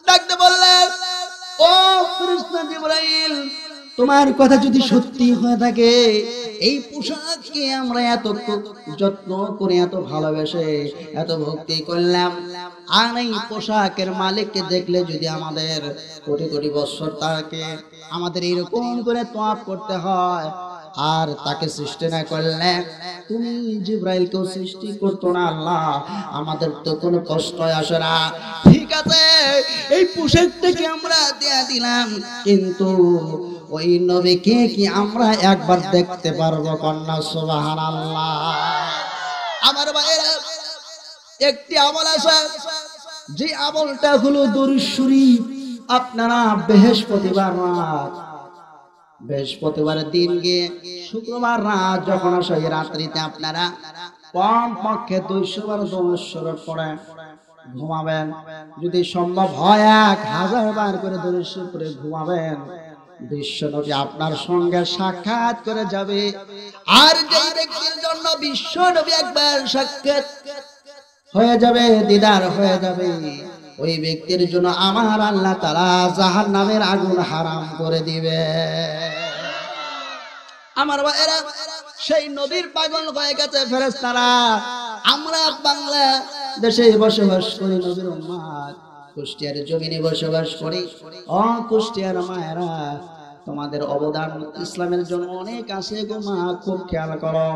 ডাকতে বললেন, ও ফেরেশতা জিবরাইল, তোমার কথা যদি সত্যি হয়ে থাকে, এই পোশাককে আমরা এত যত্ন করে, এত ভালোবেসে, এত ভক্তি করলাম, আর এই পোশাকের মালিককে দেখলে যদি আমাদের কোটি কোটি বছর তাকে আমাদের এইরকম করে তওয়াফ করতে হয়, আর তাকে সৃষ্টি না করলে তুমি জিবরাইলকেও সৃষ্টি করতো না আল্লাহ, আমাদের তো কোনো কষ্ট আসে না। ঠিক আছে, এই পোশাকটাকে আমরা দিয়ে দিলাম, কিন্তু ওই নবীকে কি আমরা একবার দেখতে পারবো? কন্যা সুবহানাল্লাহ। আমার ভাইয়েরা, একটি আমল আছে, যে আমলটা হলো দরুদ শরীফ। আপনারা বৃহস্পতিবারের দিন গিয়ে শুক্রবার রাত যখন আসে, রাত্রিতে আপনারা কমপক্ষে 200 বার দরুদ শরীফ পড়ে ঘুমাবেন। যদি সম্ভব হয় 1000 বার করে দরুদ শরীফ পড়ে ঘুমাবেন। বিশ্বনবী আপনার সঙ্গে সাক্ষাৎ করে যাবে। আর যেই ব্যক্তির জন্য বিশ্বনবী একবার সাক্ষাৎ হয়ে যাবে, দিদার হয়ে যাবে, ওই ব্যক্তির জন্য আমার আল্লাহ তাআলা জাহান্নামের আগুন হারাম করে দিবে। আমার ভাইরা, সেই নবীর পাগল হয়ে গেছে ফেরেশতারা। আমরা বাংলা দেশে বসবাস করি, নবীর উম্মত কুষ্টিয়ার জমিনে বসবাস করি। ও কুষ্টিয়ার মায়েরা, তোমাদের অবদান ইসলামের জন্য অনেক আছে গো মা, খুব খেয়াল করো।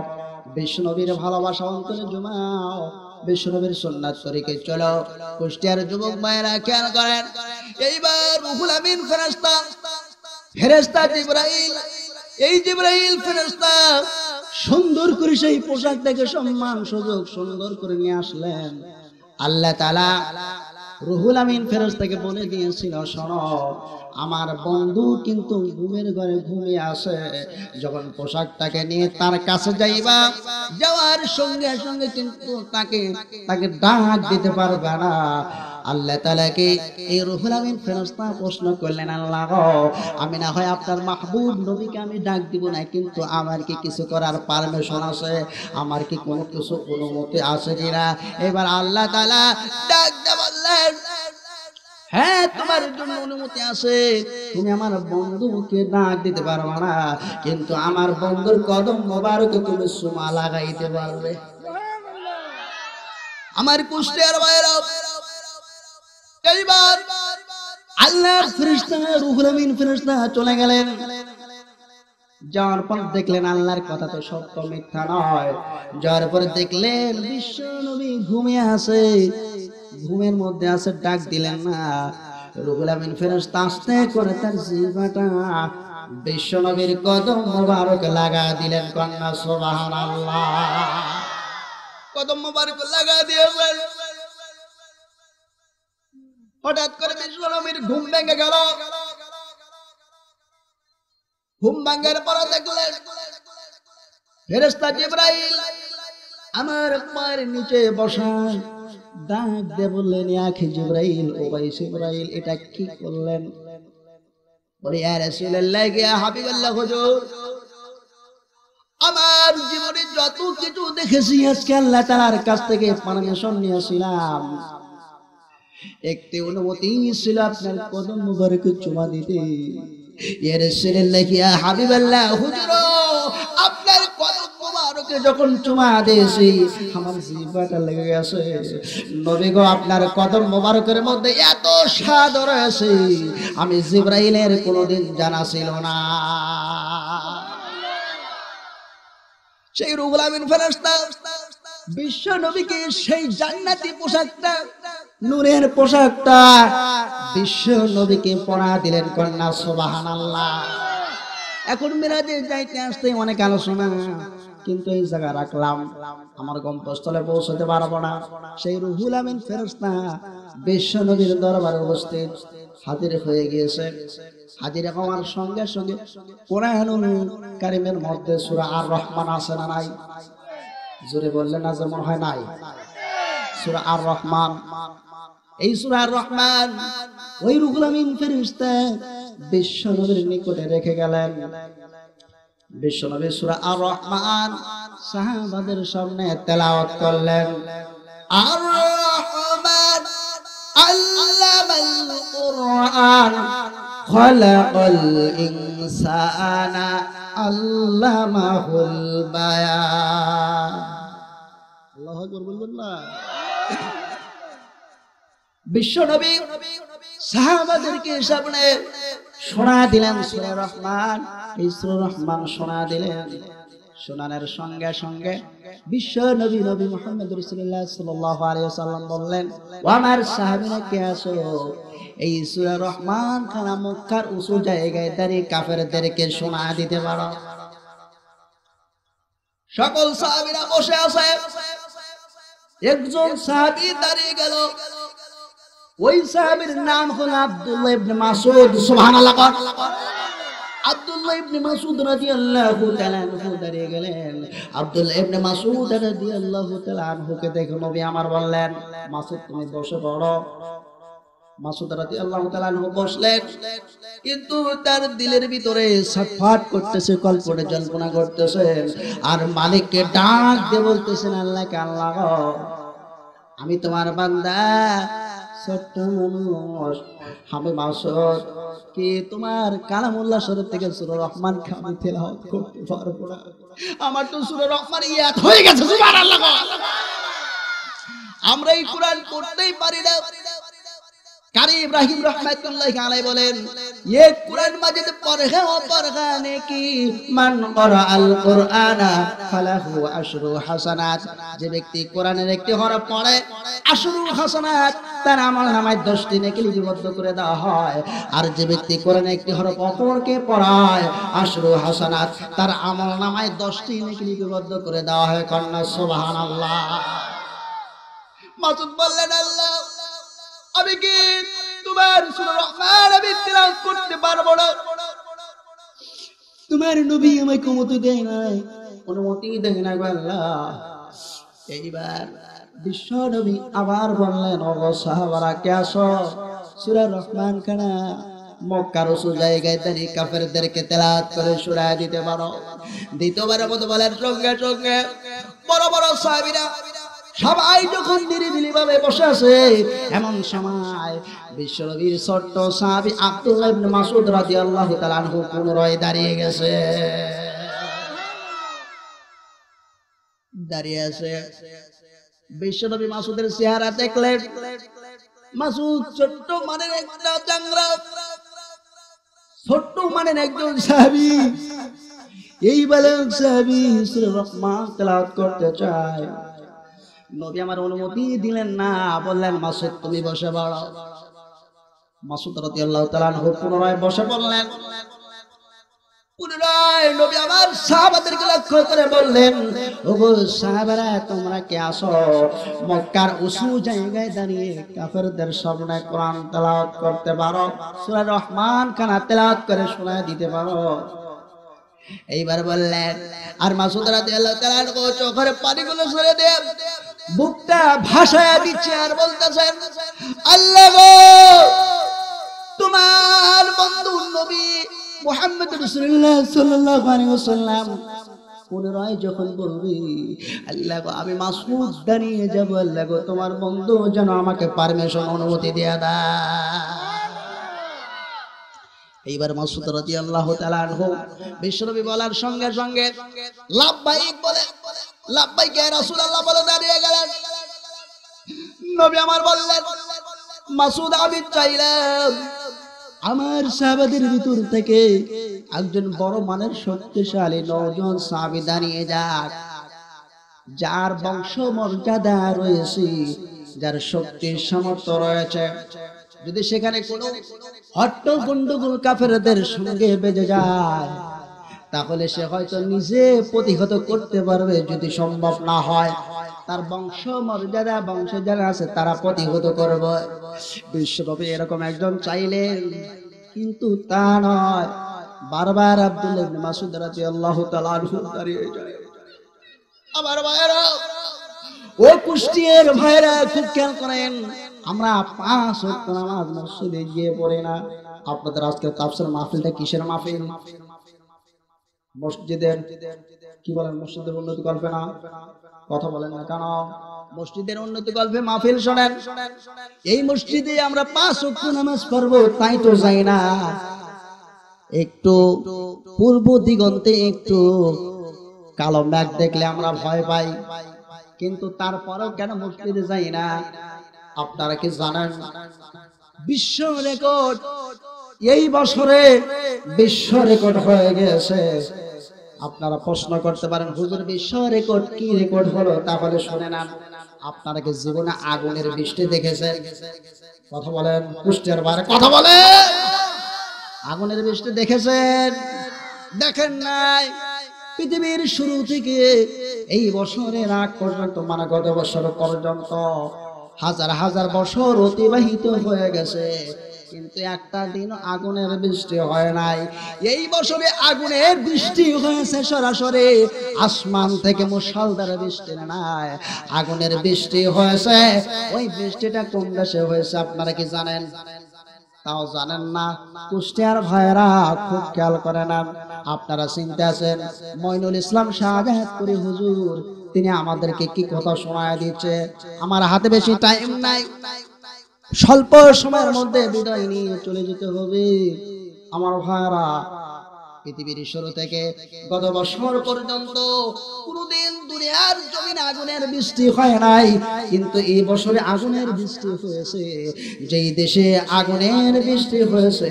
বিশ্বনবীর ভালোবাসা অন্তরে জমাও, বিশ্বনবীর সুন্নাত তরিকে চলো। কুষ্টিয়ার যুবক মায়েরা খেয়াল করেন, এইবার রুহুল আমিন ফেরেশতা জিবরাইল, এই জিবরাইল ফেরেশতা সুন্দর করে সেই পোশাকটাকে সম্মান সুযোগ সুন্দর করে নিয়ে আসলেন। আল্লাহ তাআলা রুহুল আমিন ফেরেশতাকে বলে দিয়েছিল, শোনো, আমার বন্ধু কিন্তু ঘুমের ঘরে ঘুমিয়ে আসে, যখন পোশাকটাকে নিয়ে তার কাছে যাইবা, যাওয়ার সঙ্গে সঙ্গে কিন্তু তাকে ডাক দিতে পারবে না। আল্লাহ তাআলাকে এই রুহুল আমিন ফেরেশতা প্রশ্ন করলেন, আল্লাহ গো, আমি না হয় আপনার মাহবুব নবীকে আমি ডাক দিব না, কিন্তু আমার কি কিছু করার পারমিশন আছে? আমার কি কোনো কিছু অনুমতি আছে কিনা? এবার আল্লাহ তাআলা ডাক দিয়ে বললেন, হ্যাঁ, তোমার জন্য অনুমতি আছে, তুমি আমার বন্ধুকে ডাক দিতে পারবে না, কিন্তু আমার বন্ধুর কদম মোবারকে তুমি চুমা লাগাইতে পারবে। আমার কুষ্টিয়ার ভাইরা, এইবার আল্লাহর ফেরেশতা রুহুল আমিন ফেরেশতা চলে গেলেন। যাওয়ার পর দেখলেন আল্লাহর কথা তো সত্য, মিথ্যা নয়। যাওয়ার পরে দেখলেন বিশ্ব নবী ঘুমিয়ে আছে, ঘুমের মধ্যে আছে, ডাক দিলেন না। রুহুল আমিন ফেরেশতা আস্তে করে তার জিহ্বাটা বিশ্ব নবীর কদম মোবারক লাগা দিলেন। কন্যা সুবহানাল্লাহ। কদম মোবারক লাগা দিয়েছেন। হঠাৎ করে বিশ্ব নবীর ঘুম ভেঙে গেল। ঘুম ভাঙার পর দেখলেন ফেরেশতা জিবরাইল আমার পায়ের নিচে বসা। ডাক দিয়ে বললেন, ইয়া জিবরাইল, ও ভাই জিবরাইল, এটা কি করলেন? বলে, ইয়া রাসূলুল্লাহ, ইয়া হাবিবাল্লাহ, হুজুর, আমার জীবনে যত কিছু দেখেছি আজকে আল্লাহ তাআলার কাছ থেকে পারমিশন নিয়েছিলাম, একটি অনুমতি ছিল আপনার কদম মোবারকে চুমা দিতে। ইয়া রাসূলুল্লাহ, ইয়া হাবিবাল্লাহ, হুজুর, আপনার কদম মোবারকে যখন চুমা দিয়েছি আমার জিহ্বাটা লেগে গেছে। নবী গো, আপনার কদম মোবারকের মধ্যে এত স্বাদ রয়েছে, আমি জিবরাইলের কোনোদিন জানা ছিল না। সেই রুহুল আমিন ফেরেশতা বিশ্ব নবীকে সেই জান্নাতি পোশাকটা, নূরের পোশাকটা বিশ্ব নবীকে পরা দিলেন। কন্যা সুবহানাল্লাহ। এখন মিরাজে যাইতে আসতে অনেক আলোচনা, কিন্তু এই জায়গা রাখলাম, আমার গন্তব্যস্থলে পৌঁছতে পারবো না। সেই রুহুল আমিন ফেরেশতা বিশ্ব নবীর দরবারে উপস্থিত হাজির হয়ে গিয়েছে। হাজির হওয়ার সঙ্গে সঙ্গে কোরআনুল কারীমের মধ্যে সূরা আর রহমান আছে না নাই? জোরে বললেন না, যেমন হয় নাই? সূরা আর রহমান, এই সূরা আর রহমান ওই রুহুল আমিন ফেরেশতা বিশ্ব নবীর নিকটে রেখে গেলেন। বিশ্ব নবী সূরা আর রহমান সাহাবাদের সামনে তেলাওয়াত করলেন। আর রহমান আল্লামাল কুরআন খালাকাল ইনসানা আল্লামাহুল বায়ান। আল্লাহু আকবার বলবেন না? বিশ্ব নবী সাহাবাদেরকে সামনে শোনা দিলেন সূরা রহমান। এই সূরা রহমান শোনা দিলেন। শোনানোর সঙ্গে সঙ্গে বিশ্ব নবী মুহাম্মদ রাসূলুল্লাহ সাল্লাল্লাহু আলাইহি ওয়াসাল্লাম বললেন, ও আমার সাহাবীরা কে আছো, এই সূরা রহমান খানা মক্কার উঁচু জায়গায় দাঁড়িয়ে কাফেরদেরকে শোনা দিতে পারো। সকল সাহাবীরা বসে আছে। একজন সাহাবী দাঁড়িয়ে গেল। ওই সাহাবীর নাম হলো আব্দুল্লাহ ইবনে মাসউদ। সুবহানাল্লাহ। আব্দুল্লাহ ইবনে মাসউদ রাদিয়াল্লাহু তাআলা আনহু দাঁড়িয়ে গেলেন। আব্দুল্লাহ ইবনে মাসউদ রাদিয়াল্লাহু তাআলা আনহুকে দেখে নবী আমার বললেন, মাসউদ তুমি বসে পড়ো। মাসউদ রাদিয়াল্লাহু তাআলা আনহু বসলেন, কিন্তু তার দিলের ভিতরে ছটফট করতেছে, কল্পনা জল্পনা করতেছেন, আর মালিককে ডাক দিয়ে বলতেছেন, আল্লাহকে, আল্লাহ গো, আমি তোমার বান্দা, ছোট্ট মানুষ, আমি মাসউদ, কি তোমার কালামুল্লাহ শরীফ থেকে সূরা রহমান আমি তেলাওয়াত করতে পারবো না? আমার তো সূরা রহমান ইয়াদ হয়ে গেছে। সুবহানাল্লাহ। আমরা এই কোরআন পড়তেই পারি না। কারি ইব্রাহিম রাহমাতুল্লাহি আলাইহি বলেন, ये कुरान मजिद पढ़े ও পড়গানে কি মান করাআল কুরআনা ফালাহু আশরু হাসানাত। যে ব্যক্তি কোরআনের একটি হরফ পড়ে, আশরু হাসানাত, তার আমলনামায় 10টি নেকি লিপিবদ্ধ করে দেওয়া হয়। আর যে ব্যক্তি কোরআনের একটি হরফ অপরকে পড়ায়, আশরু হাসানাত, তার আমলনামায় 10টি নেকি লিপিবদ্ধ করে দেওয়া হয়। কন্যা সুবহানাল্লাহ। মাসুদ বললেন, আল্লাহ, আমি কি তোমার সূরা রহমান আমি তেলাওয়াত করতে পারবো না? তোমার নবী আমাকে অনুমতি দেয় না, অনুমতি দেয় না গো আল্লাহ। এইবার বিশ্ব নবী আবার বললেন, ওগো সাহাবারা, কে আসো, সূরা রহমান খানা মক্কার উঁচু জায়গায় দাঁড়িয়ে কাফেরদেরকে তেলাওয়াত করে শোনায় দিতে পারো। দ্বিতীয়বারের মতো বলেন, সঙ্গে সঙ্গে বড় বড় সাহাবীরা সবাই যখন নিরিবিলি ভাবে বসে আছে, এমন সময় বিশ্বনবীর ছোট্ট সাহাবী আব্দুল্লাহ ইবনে মাসউদ রাদিয়াল্লাহু তাআলা আনহু পুনরায় দাঁড়িয়ে গেছে, দাঁড়িয়ে আছে। বিশ্বনবী মাসউদের চেহারা দেখলেন, মাসউদ ছোট্ট মানের একটা চাংড়া, ছোট্ট মানের একজন সাহাবী। এই বালক সাহাবী সূরা রহমান তেলাওয়াত করতে চায়। নবী আমার অনুমতি দিলেন না, বললেন, মাসউদ তুমি বসে পড়ো। মাসউদ রাদিয়াল্লাহু তাআলা আনহু পুনরায় বসে পড়লেন। পুনরায় নবী আমার সাহাবাদেরকে লক্ষ্য করে বললেন, ওগো সাহাবারা, তোমরা কে আসো, মক্কার উঁচু জায়গায় দাঁড়িয়ে কাফেরদের সামনে কোরআন তেলাওয়াত করতে পারো, সূরা রহমান খানা তেলাওয়াত করে শোনায় দিতে পারো? এইবার বললেন, আর মাসউদ রাদিয়াল্লাহু তাআলা আনহু চোখের পানিগুলো সরে দিয়ে বুকটা ভাসায়া দিচ্ছে আর বলতেছেন, আল্লাহ গো, তোমার বন্ধু নবী মুহাম্মদ রাসূলুল্লাহ সাল্লাল্লাহু আলাইহি ওয়াসাল্লাম পুনরায় যখন বলবি, আল্লাহ গো, আমি মাসউদ দাঁড়িয়ে যাব, আল্লাহ গো, তোমার বন্ধু যেন আমাকে পারমিশন, অনুমতি দিয়ে দেয়। এইবার মাসউদ রাদিয়াল্লাহু তাআলা আনহু বিশ্বনবী বলার সঙ্গে সঙ্গে লাব্বাইক বলে, লাব্বাইক ইয়া রাসূলুল্লাহ বলে দাঁড়িয়ে গেলেন। নবী আমার বললেন, মাসউদ, আমি চাইলাম আমার সাহাবাদের ভিতর থেকে একজন বড় মানের শক্তিশালী 9 জন সাহাবী দাঁড়িয়ে যাক, যার বংশ মর্যাদা রয়েছে, যার শক্তির সামর্থ্য রয়েছে। যদি সেখানে কোনো হট্ট গন্ডগোল কাফেরদের সঙ্গে বেজে যায়, তাহলে সে হয়তো নিজে প্রতিহত করতে পারবে। যদি সম্ভব না হয়, তার বংশ মর্যাদা, বংশে যারা আছে তারা প্রতিহত করবে। বিশ্বনবী এরকম একজন চাইলেন, কিন্তু তা নয়। বারবার আব্দুল্লাহ ইবনে মাসউদ রাদিয়াল্লাহু তাআলা আনহু দাঁড়িয়ে যায়। আমার ভাইরা, ও কুষ্টিয়ার ভাইরা, খুব খেয়াল করেন, আমরা 5 ওয়াক্ত নামাজ মসজিদে গিয়ে পড়ি না। আপনাদের আজকে তাফসীর মাহফিলটা কিসের মাহফিল? মসজিদের, কি বলেন, মসজিদের উন্নতি গল্পে না? কথা বলেন না কেন? মসজিদের উন্নতি গল্পে মাহফিল শোনেন। এই মসজিদে আমরা 5 ওয়াক্ত নামাজ পড়বো, তাই তো যাই না। একটু পূর্ব দিগন্তে একটু কালো মেঘ দেখলে আমরা ভয় পাই, কিন্তু তারপরেও কেন মসজিদে যাই না? আপনারা কি জানেন, বিশ্ব রেকর্ড এই বছরে বিশ্ব রেকর্ড হয়ে গেছে। আপনারা প্রশ্ন করতে পারেন, হুজুর বিশ্ব রেকর্ড কি রেকর্ড হলো? তাহলে শুনে নেন। আপনারা কি জীবনে আগুনের বৃষ্টি দেখেছেন? কথা বলেন, কুষ্টিয়ার বাইরে কথা বলেন। আগুনের বৃষ্টি দেখেছেন? দেখেন নাই? পৃথিবীর শুরু থেকে এই বছরের আগ পর্যন্ত, মানে গত বছর পর্যন্ত হাজার হাজার বছর অতিবাহিত হয়ে গেছে, কিন্তু একটা দিন আগুনের বৃষ্টি হয় নাই। এই বছরে আগুনের বৃষ্টি হয়েছে সরাসরি আসমান থেকে, মুষলধারে বৃষ্টি নাই, আগুনের বৃষ্টি হয়েছে। ওই বৃষ্টিটা কোন দেশে হয়েছে আপনারা কি জানেন? তাও জানেন না। কুষ্টিয়ার ভাইরা খুব খেয়াল করে না। আপনারা চিন্তা আছেন মইনুল ইসলাম শাহজাহাদপুরি হুজুর, তিনি আমাদেরকে কি কথা শোনায় দিচ্ছে। আমার হাতে বেশি টাইম নাই, স্বল্প সময়ের মধ্যে বিদায় নিয়ে চলে যেতে হবে। আমার ভাইরা, পৃথিবীর শুরু থেকে গত বছর পর্যন্ত কোনদিন দুনিয়ার জমিনে আগুনের বৃষ্টি হয় নাই, কিন্তু এই বছরে আগুনের বৃষ্টি হয়েছে। যেই দেশে আগুনের বৃষ্টি হয়েছে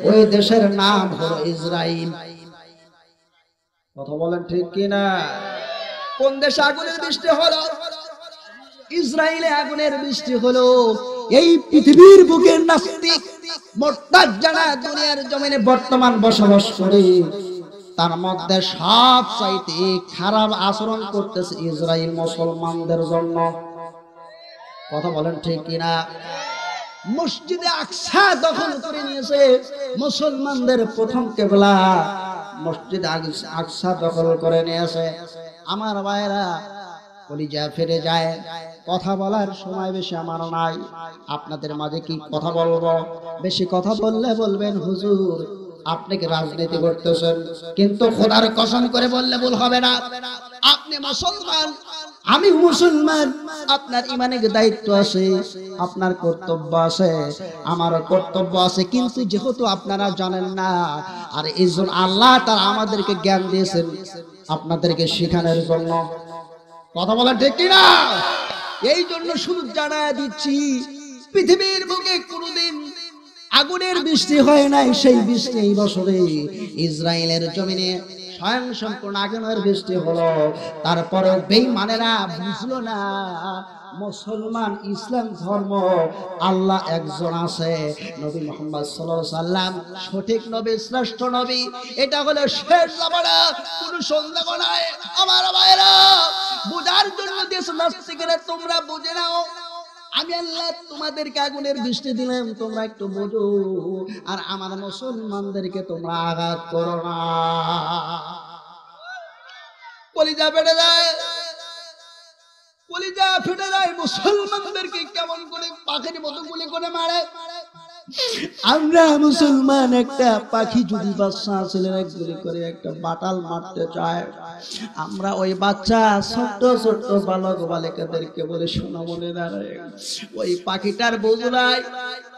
ওই দেশের নাম হলো ইসরাইল। কথা বলেন ঠিক কিনা? কোন দেশে আগুনের বৃষ্টি হলো? ইসরায়েলে আগুনের বৃষ্টি হলো। এই পৃথিবীর বুকের নাস্তিক মোরতাদ যারা দুনিয়ার জমিনে বর্তমান বসবাস করে, তার মধ্যে সবচাইতে খারাপ আচরণ করতেছে ইসরায়েল মুসলমানদের জন্য। কথা বলেন ঠিক কিনা? মসজিদে আকসা দখল করে নিয়েছে মুসলমানদের প্রথম কিবলা, মসজিদ আকসা দখল করে নিয়েছে। আমার ভাইরা, কলিজা ফিরে যায়। কথা বলার সময় বেশি আমার নাই, আপনাদের মাঝে কি কথা বলবো? বেশি কথা বললে বলবেন হুজুর আপনি কি রাজনীতি করতেছেন, কিন্তু খোদার কসম করে বললে ভুল হবে না। আপনি মুসলমান, আমি মুসলমান, আপনার ইমানের দায়িত্ব আছে, আপনার কর্তব্য আছে, আমারও কর্তব্য আছে। কিন্তু যেহেতু আপনারা জানেন না, আর এইজন আল্লাহ তারা আমাদেরকে জ্ঞান দিয়েছেন আপনাদেরকে শেখানোর জন্য। কথা বলা ঠিক কিনা? এই জন্য শুধু জানায় দিচ্ছি, পৃথিবীর বুকে কোনোদিন আগুনের বৃষ্টি হয় নাই, সেই বৃষ্টি এই বছরে ইসরায়েলের জমিনে স্বয়ং সম্পূর্ণ আগুনের বৃষ্টি হলো। তারপরেও বেঈমানেরা বুঝলো না মুসলমান ইসলাম ধর্ম আল্লাহ একজন আছে, নবী মুহাম্মদ সাল্লাল্লাহু আলাইহি সাল্লাম সঠিক নবী, শ্রেষ্ঠ নবী, এটা হলো শেষ জামানা, কোনো সন্দেহ নাই। আমার ভাইরা, বুঝার জন্য দেশ নাস্তিকেরা তোমরা বুঝে নাও, আমি আল্লাহ তোমাদেরকে আগুনের বৃষ্টি দিলাম, তোমরা একটু বোঝো, আর আমার মুসলমানদেরকে তোমরা আঘাত করো না। কলিজা ফেটে যায়, কলিজা ফেটে যায়। মুসলমানদেরকে কেমন করে পাখির মতো গুলি করে মারে। আমরা মুসলমান, একটা পাখি যদি বাচ্চা ছেলেরা গুলি করে একটা বাটাল মারতে চায়, আমরা ওই বাচ্চা ছোট্ট ছোট্ট বালক বালিকাদেরকে বলে শোনা মনে দাঁড়ায়, ওই পাখিটার বোঝ নাই,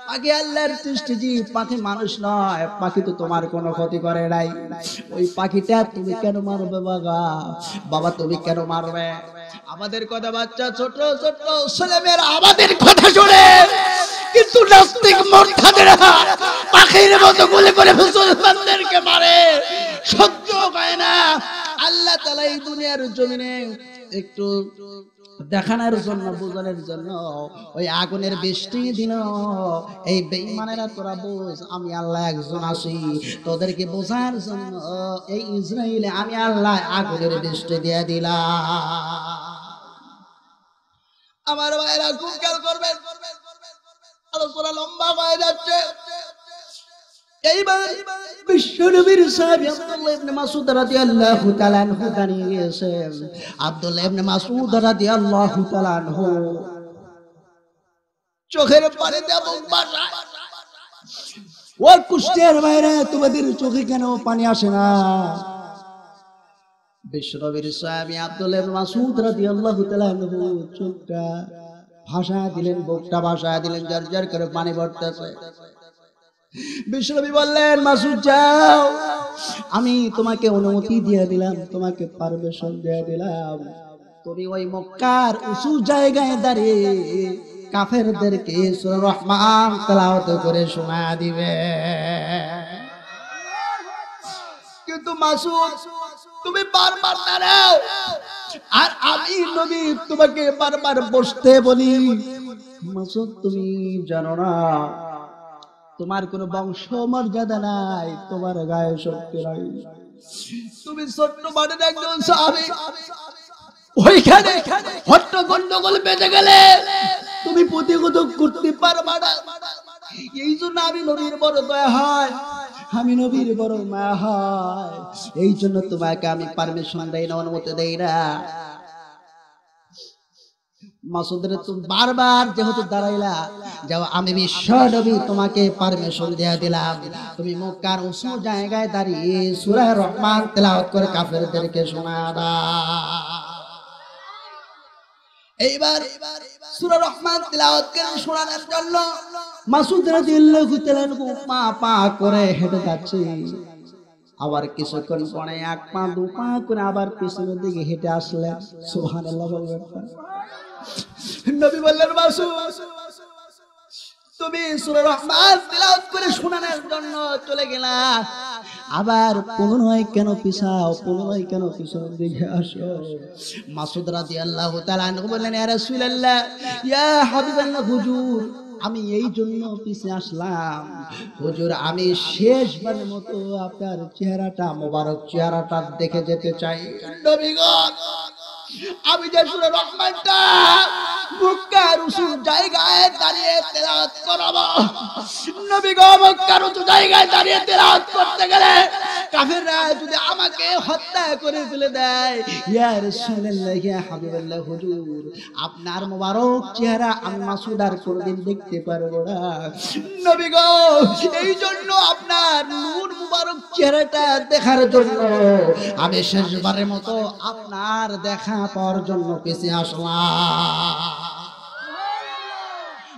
পাখি আল্লাহর সৃষ্টি জীব, পাখি মানুষ নয়, পাখি তো তোমার কোনো ক্ষতি করে নাই, ওই পাখিটা তুমি কেন মারবে বাবা? বাবা তুমি কেন মারবে? আমাদের কথা বাচ্চা ছোট ছোট ছেলেমেয়েরা আমাদের কথা শুনে, কিন্তু নাস্তিক মুরতাদেরা পাখির মতো গুলি করে মুসলমানদেরকে মারে, সহ্য হয় না। আল্লাহ তাআলা এই দুনিয়ার জমিনে একটু দেখানোর জন্য, বোঝানোর জন্য ওই আগুনের বৃষ্টি দিল। এই বেঈমানেরা তোরা বোঝ, আমি আল্লাহ একজন আছি, তোদেরকে বোঝার জন্য এই ইসরায়েলে আমি আল্লাহ আগুনের বৃষ্টি দিয়ে দিলাম। আমার ভাইরা খুব খেয়াল করবেন, আলোচনা লম্বা হয়ে যাচ্ছে। এইবার বিশ্বনবীর সাহাবী আব্দুল্লাহ ইবনে মাসউদ রাদিয়াল্লাহু তাআলা আনহু জানিয়ে গিয়েছেন, আব্দুল্লাহ ইবনে মাসউদ রাদিয়াল্লাহু তাআলা আনহু চোখের পানিতে মুখ ভাসায়। ও কুষ্টিয়ার ভাইরা, তোমাদের চোখে কেন পানি আসে না? বিশ্বনবীর সাহাবী আব্দুল্লাহ ইবনে মাসউদ রাদিয়াল্লাহু তাআলা আনহু চোখটা ভাসায় দিলেন, বুকটা ভাসায় দিলেন, জার জার করে পানি পড়তেছে। বিশ্বনবী বললেন, মাসুদ যাও, আমি তোমাকে অনুমতি দিয়ে দিলাম, তোমাকে পারমিশন দিয়ে দিলাম, তুমি ওই মক্কার উঁচু জায়গায় দাঁড়িয়ে কাফেরদেরকে সূরা রহমান তেলাওয়াত করে শোনায় দিবে। কিন্তু মাসুদ তুমি বারবার দাঁড়াও, আর আমি নবী তোমাকে বারবার বসতে বলি। মাসুদ তুমি জানো না তোমার কোনো বংশ মর্যাদা নাই, তোমার গায়ে শক্তি নাই, তুমি ছোট্ট মানের একজন সাহাবী, ওইখানে হট্ট গন্ডগোল বেঁধে গেলে তুমি প্রতিরোধ করতে পারবা না। এই জন্য আমি নবীর বড় দয়া হয়, আমি নবীর বড় মায়া হয়, এই জন্য তোমাকে আমি পারমিশন দেই না, অনুমতি দেই না। মাসুদের তুমি বারবার যেহেতু দাঁড়াইলা যাও, আমি বিশ্ব নবী তোমাকে পারমিশন দিয়ে দিলাম, তুমি মক্কার উঁচু জায়গায় দাঁড়িয়ে সূরা রহমান তেলাওয়াত করে কাফেরদেরকে শোনা দাও। এইবার সূরা রহমান তেলাওয়াত করে শোনানোর জন্য মাসুদ রাদিয়াল্লাহু তাআলা পা পা করে হেঁটে যাচ্ছে। আবার কিছুক্ষণ পরে এক পা দু পা করে আবার পিছনের দিকে হেঁটে আসলেন। সুবহানাল্লাহ বলবেন। নবী বললেন, মাসুদ তুমি সূরা রহমান তেলাওয়াত করে শোনানোর জন্য চলে গেলা, আবার পুনরায় কেন পিছাও, পুনরায় কেন পিছনের দিকে আসো? মাসুদ রাদিয়াল্লাহু তাআলা আনহু বললেন, ইয়া রাসূলুল্লাহ, ইয়া হাবিবাল্লাহ, হুজুর আমি এই জন্য পিছে আসলাম, হুজুর আমি শেষবারের মতো আপনার চেহারাটা, মোবারক চেহারাটা দেখে যেতে চাই। নবী গো, আমি যে সূরা রহমানটা মক্কার উঁচু জায়গায় দাঁড়িয়ে তেলাওয়াত করব, নবী গো মক্কার উঁচু জায়গায় দাঁড়িয়ে তেলাওয়াত করতে গেলে কাফেররা যদি আমাকে হত্যা করে ফেলে দেয়, ইয়া রাসূলুল্লাহ, ইয়া হাবিবাল্লাহ, হুজুর আপনার মোবারক চেহারা আমি মাসুদ আর কোনদিন দেখতে পারবো না। নবী গো, এই জন্য আপনার নূর মুবারক চেহারাটা দেখার জন্য আমি শেষবারের মতো আপনার দেখা পাওয়ার জন্য পিছিয়ে আসলাম।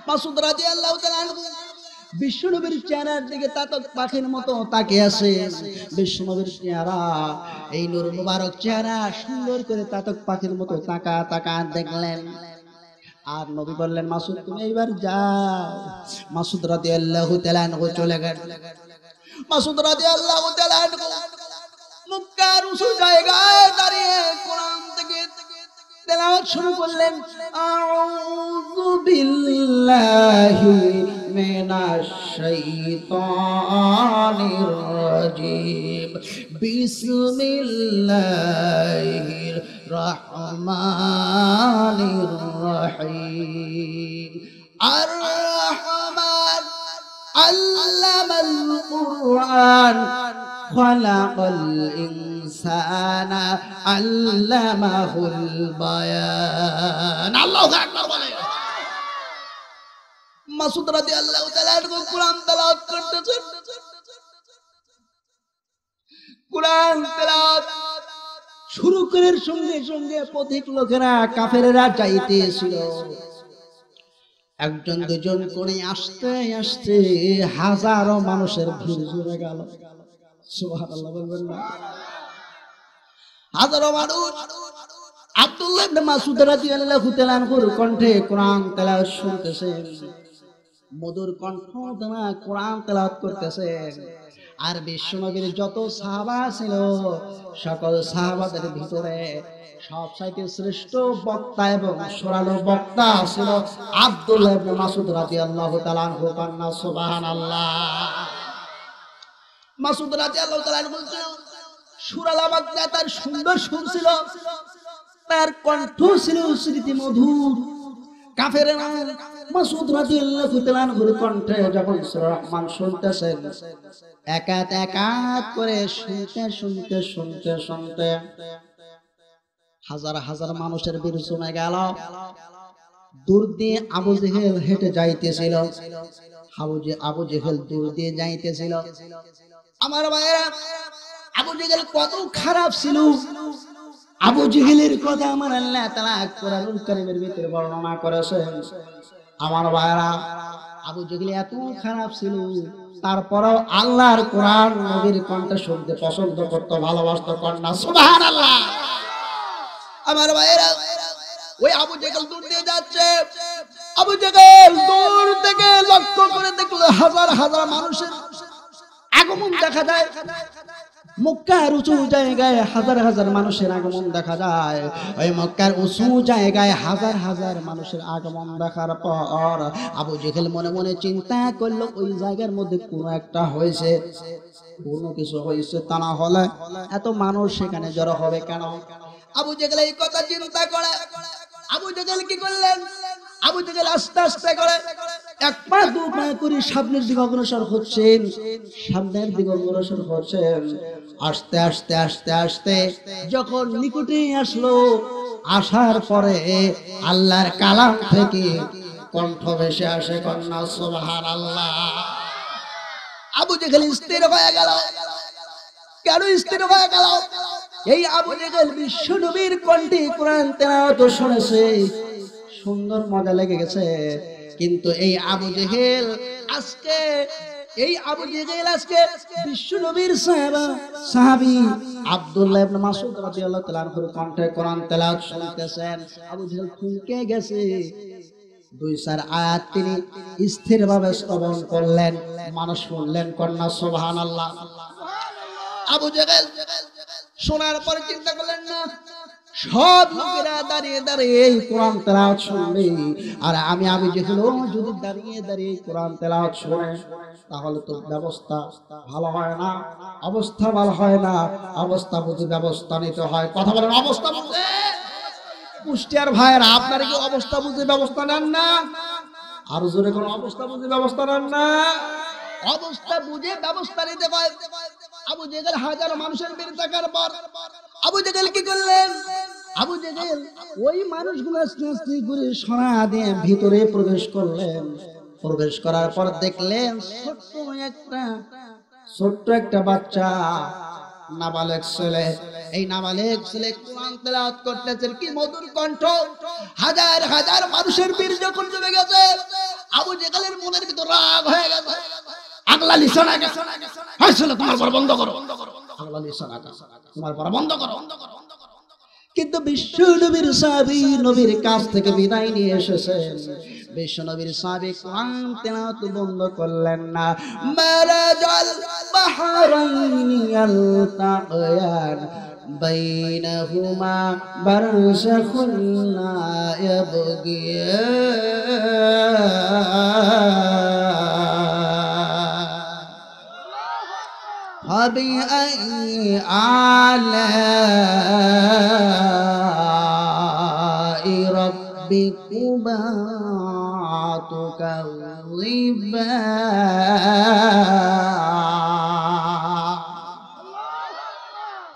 মাসুদ রাদিয়াল্লাহু তাআলা বিশ্বনবীর চেহারার দিকে তাতক পাখির মতো তাকিয়ে আছে। বিশ্বনবীর চেহারা, এই নূর মুবারক চেহারা সুন্দর করে তাতক পাখির মতো তাকা তাকা দেখলেন। আর নবী বললেন, মাসুদ তুমি এইবার যাও। মাসুদ রাদিয়াল্লাহু তাআলা চলে গেলেন। মাসুদ রাদিয়াল্লাহু তাআলা মক্কার উঁচু জায়গায় দাঁড়িয়ে কোরআন থেকে তেলাওয়াত শুরু করলেন। আউযু বিল্লাহি মিনাশ শাইতানির রাজীম, বিসমিল্লাহির রহমানির রহিম। আর রহমান আল্লামাল কুরআন খালাকাল ইনসানা আল্লামাহুল বায়ান। আল্লাহু আকবার বলেন। মাসুদ রাদিয়াল্লাহু তাআলা কোরআন তেলাওয়াত করতেছেন। কোরআন তেলাওয়াত শুরু করার সঙ্গে সঙ্গে পথিক লোকেরা, কাফেরেরা যাইতেছিল। একজন দুজন করে আসতে আসতে হাজারো মানুষের ভিড় জমে গেল। সুবহানাল্লাহ বলবেন না? হাজারো মানুষ আব্দুল্লাহ ইবনে মাসউদ রাদিয়াল্লাহু তাআলা আনহুর কণ্ঠে কোরআন তেলাওয়াত শুনতেছেন। মধুর কণ্ঠ দ্বারা কোরআন তেলাওয়াত করতেছেন। আর বিশ্বনবীর যত সাহাবা ছিল, সকল সাহাবাদের ভিতরে সবচাইতে শ্রেষ্ঠ বক্তা এবং সরালো বক্তা ছিল আব্দুল্লাহ ইবনে মাসউদ রাদিয়াল্লাহু তাআলা আনহু। কান্না সুবহানাল্লাহ। মাসউদ রাদিয়াল্লাহু তাআলা আনহু সুরালা বক্তা, তার সুন্দর সুর ছিল, তার কণ্ঠ ছিল স্মৃতি মধুর। কাফেররা মাসউদ রাদিয়াল্লাহু তাআলা আনহুর কণ্ঠে যখন সূরা রহমান শুনতেছেন, একাত একাত করে শুনতে শুনতে শুনতে শুনতে হাজার হাজার মানুষের ভিড় জমে গেল। দূর দিয়ে আবু জেহেল হেঁটে যাইতেছিল। আবু জেহেল দূর দিয়ে যাইতেছিল। আমার ভাইরা, আবু জেহেল কত খারাপ ছিল, আবু জেহেলের কথা আমার আল্লাহ তাআলা কোরআনুল কারীমের ভিতরে বর্ণনা করেছেন। আমার ভাইরা, আবু জেহেল এত খারাপ ছিল, তারপরেও আল্লাহর কোরআন নবীর কণ্ঠে শুনতে পছন্দ করত, ভালোবাসত। কন্যা সুবহানাল্লাহ। আমার ভাইরা, ওই আবু জেহেল দূর দিয়ে যাচ্ছে। আবু জেহেল দূর থেকে লক্ষ্য করে দেখলো হাজার হাজার মানুষের আগমন দেখা যায়। মক্কার উঁচু জায়গায় হাজার হাজার মানুষের আগমন দেখা যায়। ওই মক্কার উঁচু জায়গায় হাজার হাজার মানুষের আগমন দেখার পর আবু জেহেল মনে মনে চিন্তা করলো, ওই জায়গার মধ্যে কোনো একটা হয়েছে, কোনো কিছু হয়েছে, তা না হলে এত মানুষ সেখানে জড়ো হবে কেন? আবু জেহেল এই কথা চিন্তা করে আবু জেহেল কি করলেন, আবু জেহেল আস্তে আস্তে করে এক পা দু পা করে সামনের দিকে অগ্রসর হচ্ছেন, সামনের দিকে অগ্রসর হচ্ছেন। আস্তে আস্তে আস্তে আস্তে যখন নিকটে আসলো, আসার পরে আল্লাহর কালাম থেকে কণ্ঠ ভেসে আসে, কন্যা সুবহানাল্লাহ। আবু জেহেল স্থির হয়ে গেল। কেন স্থির হয়ে গেল? এই আবু জেহেল বিশ্ব নবীর কণ্ঠে কোরআন তেলাওয়াত শুনেছে, সুন্দর মজা লেগে গেছে। কিন্তু এই আবু জেহেল আজকে বিশ্ব নবীর সাহাবী আব্দুল্লাহ ইবনে মাসউদ রাদিয়াল্লাহু তাআলা আনহুর কণ্ঠে কোরআন তেলাওয়াত শুনতেছেন। আবু জেহেল থমকে গেছে। দুই চার আয়াত তিনি স্থিরভাবে শ্রবণ করলেন, মানুষ শুনলেন, কন্যা সুবহানাল্লাহ। আবু জেহেল শোনার পরে চিন্তা করলেন, না সব লোকেরা দাঁড়িয়ে দাঁড়িয়ে এই কোরআন তেলাওয়াত শুনবে, আর আমি জেহেল যদি দাঁড়িয়ে দাঁড়িয়ে কোরআন তেলাওয়াত শুনে, তাহলে তো ব্যবস্থা ভালো হয় না, অবস্থা ভালো হয় না। অবস্থা বুঝে ব্যবস্থা নিতে হয়। কথা বলেন, অবস্থা বুঝে। কুষ্টিয়ার ভাইয়েরা, আপনারা কি অবস্থা বুঝে ব্যবস্থা নেন না? আর জোরে কোন অবস্থা বুঝে ব্যবস্থা নেন না? অবস্থা বুঝে ব্যবস্থা নিতে হয়। আবু জেহেল হাজার মানুষের বিরুদ্ধে থাকার পর আবু জেহেল কি করলেন? আবু জেহেল ওই মানুষগুলো করে সরা দিয়ে ভিতরে প্রবেশ করলেন। প্রবেশ করার পর দেখলেন ছোট্ট একটা বাচ্চা, নাবালেগ ছেলে। এই নাবালেগ ছেলে কোরআন তেলাওয়াত করতেছে, কি মধুর কণ্ঠ। হাজার হাজার মানুষের বীর যখন জমে গেছে, আবু জেহেলের মনের ভিতর রাগ হয়ে গেছে। আগলা লিসান আগে হাসলে তোমার পর বন্ধ করো, আগলা লিসান আগে তোমার পর বন্ধ করো। কিন্তু বিশ্ব নবীর সাহাবী নবীর কাছ থেকে বিদায় নিয়ে এসেছেন। বিশ্ব নবীর সাহাবী কোরআন তেলাওয়াত বন্ধ করলেন না। মারাজাল বাহরাইনি ইয়ালতায়ান বাইনাহুমা বারযাখুন লা ইয়াবগিয়ান ফাবিআইয়ি আলাই রাব্বিকুমা তুকাযিবান।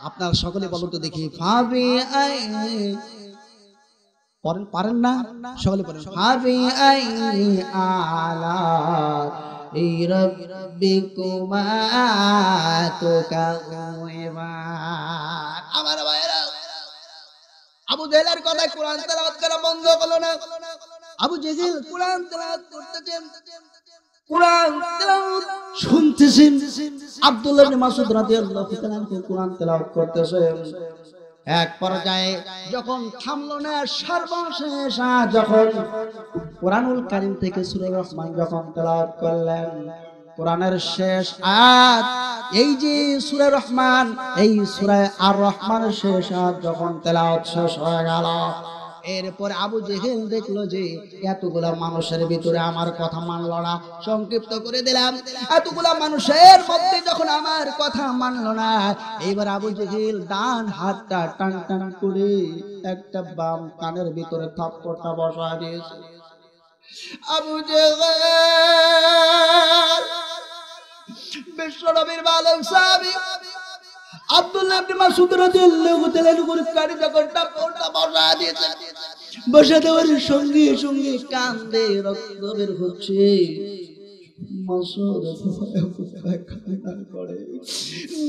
আপনারা সকলে বলুন তো দেখি, পারেন না? সকলে বলেন, ফাবিআইয়ি আলাই রাব্বিকুমা তুকাযিবান। আমার ভাইরা, আবু জেহেলের কথা কোরআন তেলাওয়াত করা বন্ধ করলো না। আবু জেহেল কোরআন তেলাওয়াত করতেছেন, কোরআন তেলাওয়াত শুনতেছেন। আব্দুল্লাহ ইবনে মাসউদ রাদিয়াল্লাহু তাআলা কোরআন তেলাওয়াত করতেছেন। এক পর্যায়ে যখন থামলো না, সর্বশেষ যখন কোরআনুল কারীম থেকে সূরা রহমান যখন তেলাওয়াত করলেন, কোরআনের শেষ আয়াত, এই যে সূরা রহমান, এই সূরা আর রহমানের শেষ আয়াত যখন তেলাওয়াত শেষ হয়ে গেল, এরপর আবু জেহেল দেখলো যে এতগুলা মানুষের ভিতরে আমার কথা মানলো না। সংক্ষিপ্ত করে দিলাম, এতগুলা মানুষের মধ্যে যখন আমার কথা মানলো না, এইবার আবু জেহেল ডান হাতটা টান টান করে একটা বাম কানের ভিতরে থাপ্পড়টা বসায় দিয়েছে। আবু জেহেল বিশ্ব নবীর বালক সাহাবী আব্দুল্লাহ ইবনে মাসউদ রাদিয়াল্লাহু তাআলা কানে যখন থাপ্পড়টা বসায় দিয়েছে, বসে দেওয়ার সঙ্গে সঙ্গে কান্দে রক্ত বের হচ্ছে। মাসউদ করে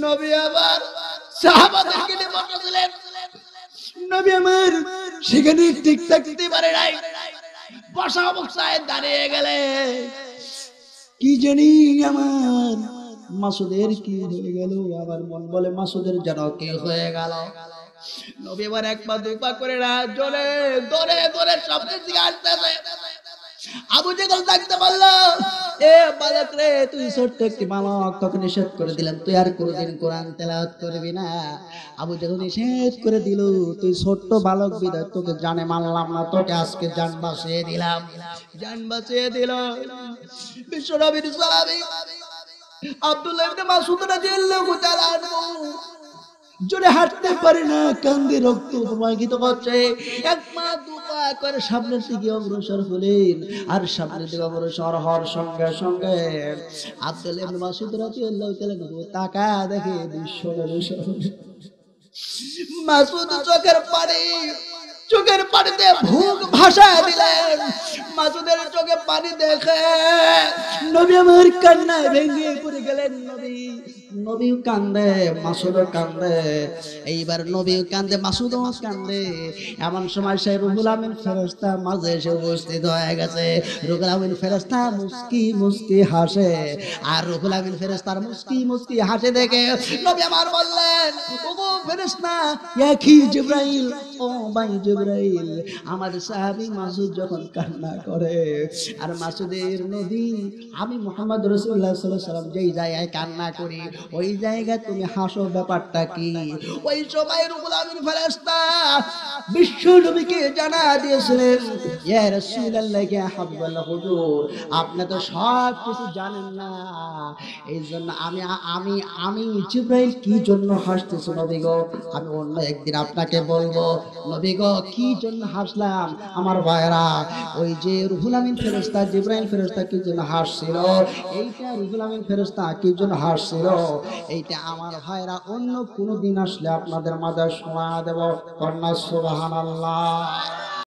নবী আবার সাহাবাদেরকে নিয়ে বসেছিলেন। নবী আমার সেখানে ঠিক থাকতে পারে নাই, বসা অবস্থায় দাঁড়িয়ে গেলে কি জানি আমার মাসুদের কি হয়ে গেল। আমার মন বলে মাসুদের যেন কি হয়ে গেল। নবী এবার এক পা দুই পা করে না জোরে দৌড়ে দৌড়ে সামনের দিকে আসতেছে। আবু জেহেল ডাকতে বলল, এ বালক রে, তুই ছোট্ট একটি বালক, তোকে নিষেধ করে দিলাম, তুই আর কোনোদিন কোরআন তেলাওয়াত করবি না। আবু জেহেল নিষেধ করে দিল, তুই ছোট্ট বালক বিধায় তোকে জানে মানলাম না, তোকে আজকে জান বাঁচিয়ে দিলাম। জান বাঁচিয়ে দিল বিশ্ব নবীর সাহাবী আব্দুল্লাহ ইবনে মাসউদ রাদিয়াল্লাহু তাআলা আনহু। জোরে হাঁটতে পারে না, কান্দে রক্ত প্রবাহিত হচ্ছে। এক পা দু পা করে সামনের দিকে অগ্রসর হলেন। আর সামনের দিকে অগ্রসর হওয়ার সঙ্গে সঙ্গে আব্দুল্লাহ ইবনে মাসউদ রাদিয়াল্লাহু তাআলা তাকা দেখে বিশ্ব মাসউদ চোখের পানিতে ভুক ভাসায় দিলেন। মাসুদের চোখে পানি দেখে নবী আমার কান্নায় ভেঙে পড়ে গেলেন। নবী কান্দে, মাসুদও কান্দে। এইবার নবী কান্দে, মাসুদও কান্দে। এমন সময় সেই রুহুল আমিন ফেরেশতা মাঝে এসে উপস্থিত হয়ে গেছে। রুহুল আমিন ফেরেশতা মুস্কি মুস্কি হাসে। আর রুহুল আমিন ফেরেশতার মুস্কি মুস্কি হাসে দেখে নবী আমার বললেন, ওগো ফেরেশতা, ইয়া কি জিবরাইল, ও ভাই জিবরাইল, আমার সাহাবী মাসুদ যখন কান্না করে, আর মাসুদের নবী আমি মুহাম্মদ রাসূলুল্লাহ সাল্লাল্লাহু আলাইহি ওয়াসাল্লাম যেই জায়গায় কান্না করি ওই জায়গায় তুমি হাসো, ব্যাপারটা কি? ওই সময় রুহুল আমিন ফেরেশতা বিশ্ব নবীকে জানা দিয়েছিলেন, ইয়া রাসূলুল্লাহ, ইয়া হাবিবাল্লাহ, হুজুর আপনি তো সব কিছু জানেন না, এই জন্য আমি জিবরাইল কি জন্য হাসতেছি নবী গো, আমি অন্য একদিন আপনাকে বলবো। নবী গো, কি জন্য হাসলাম আমার ভাইরা? ওই যে রুহুল আমিন ফেরেশতা জিবরাইল ফেরেশতা কি জন্য হাসছিল, এইটা রুহুল আমিন ফেরেশতা কি জন্য হাসছিল, এইটা আমার ভাইরা অন্য কোনো দিন আসলে আপনাদের মাঝে শোনা দেব। কন্যা সুবহানাল্লাহ।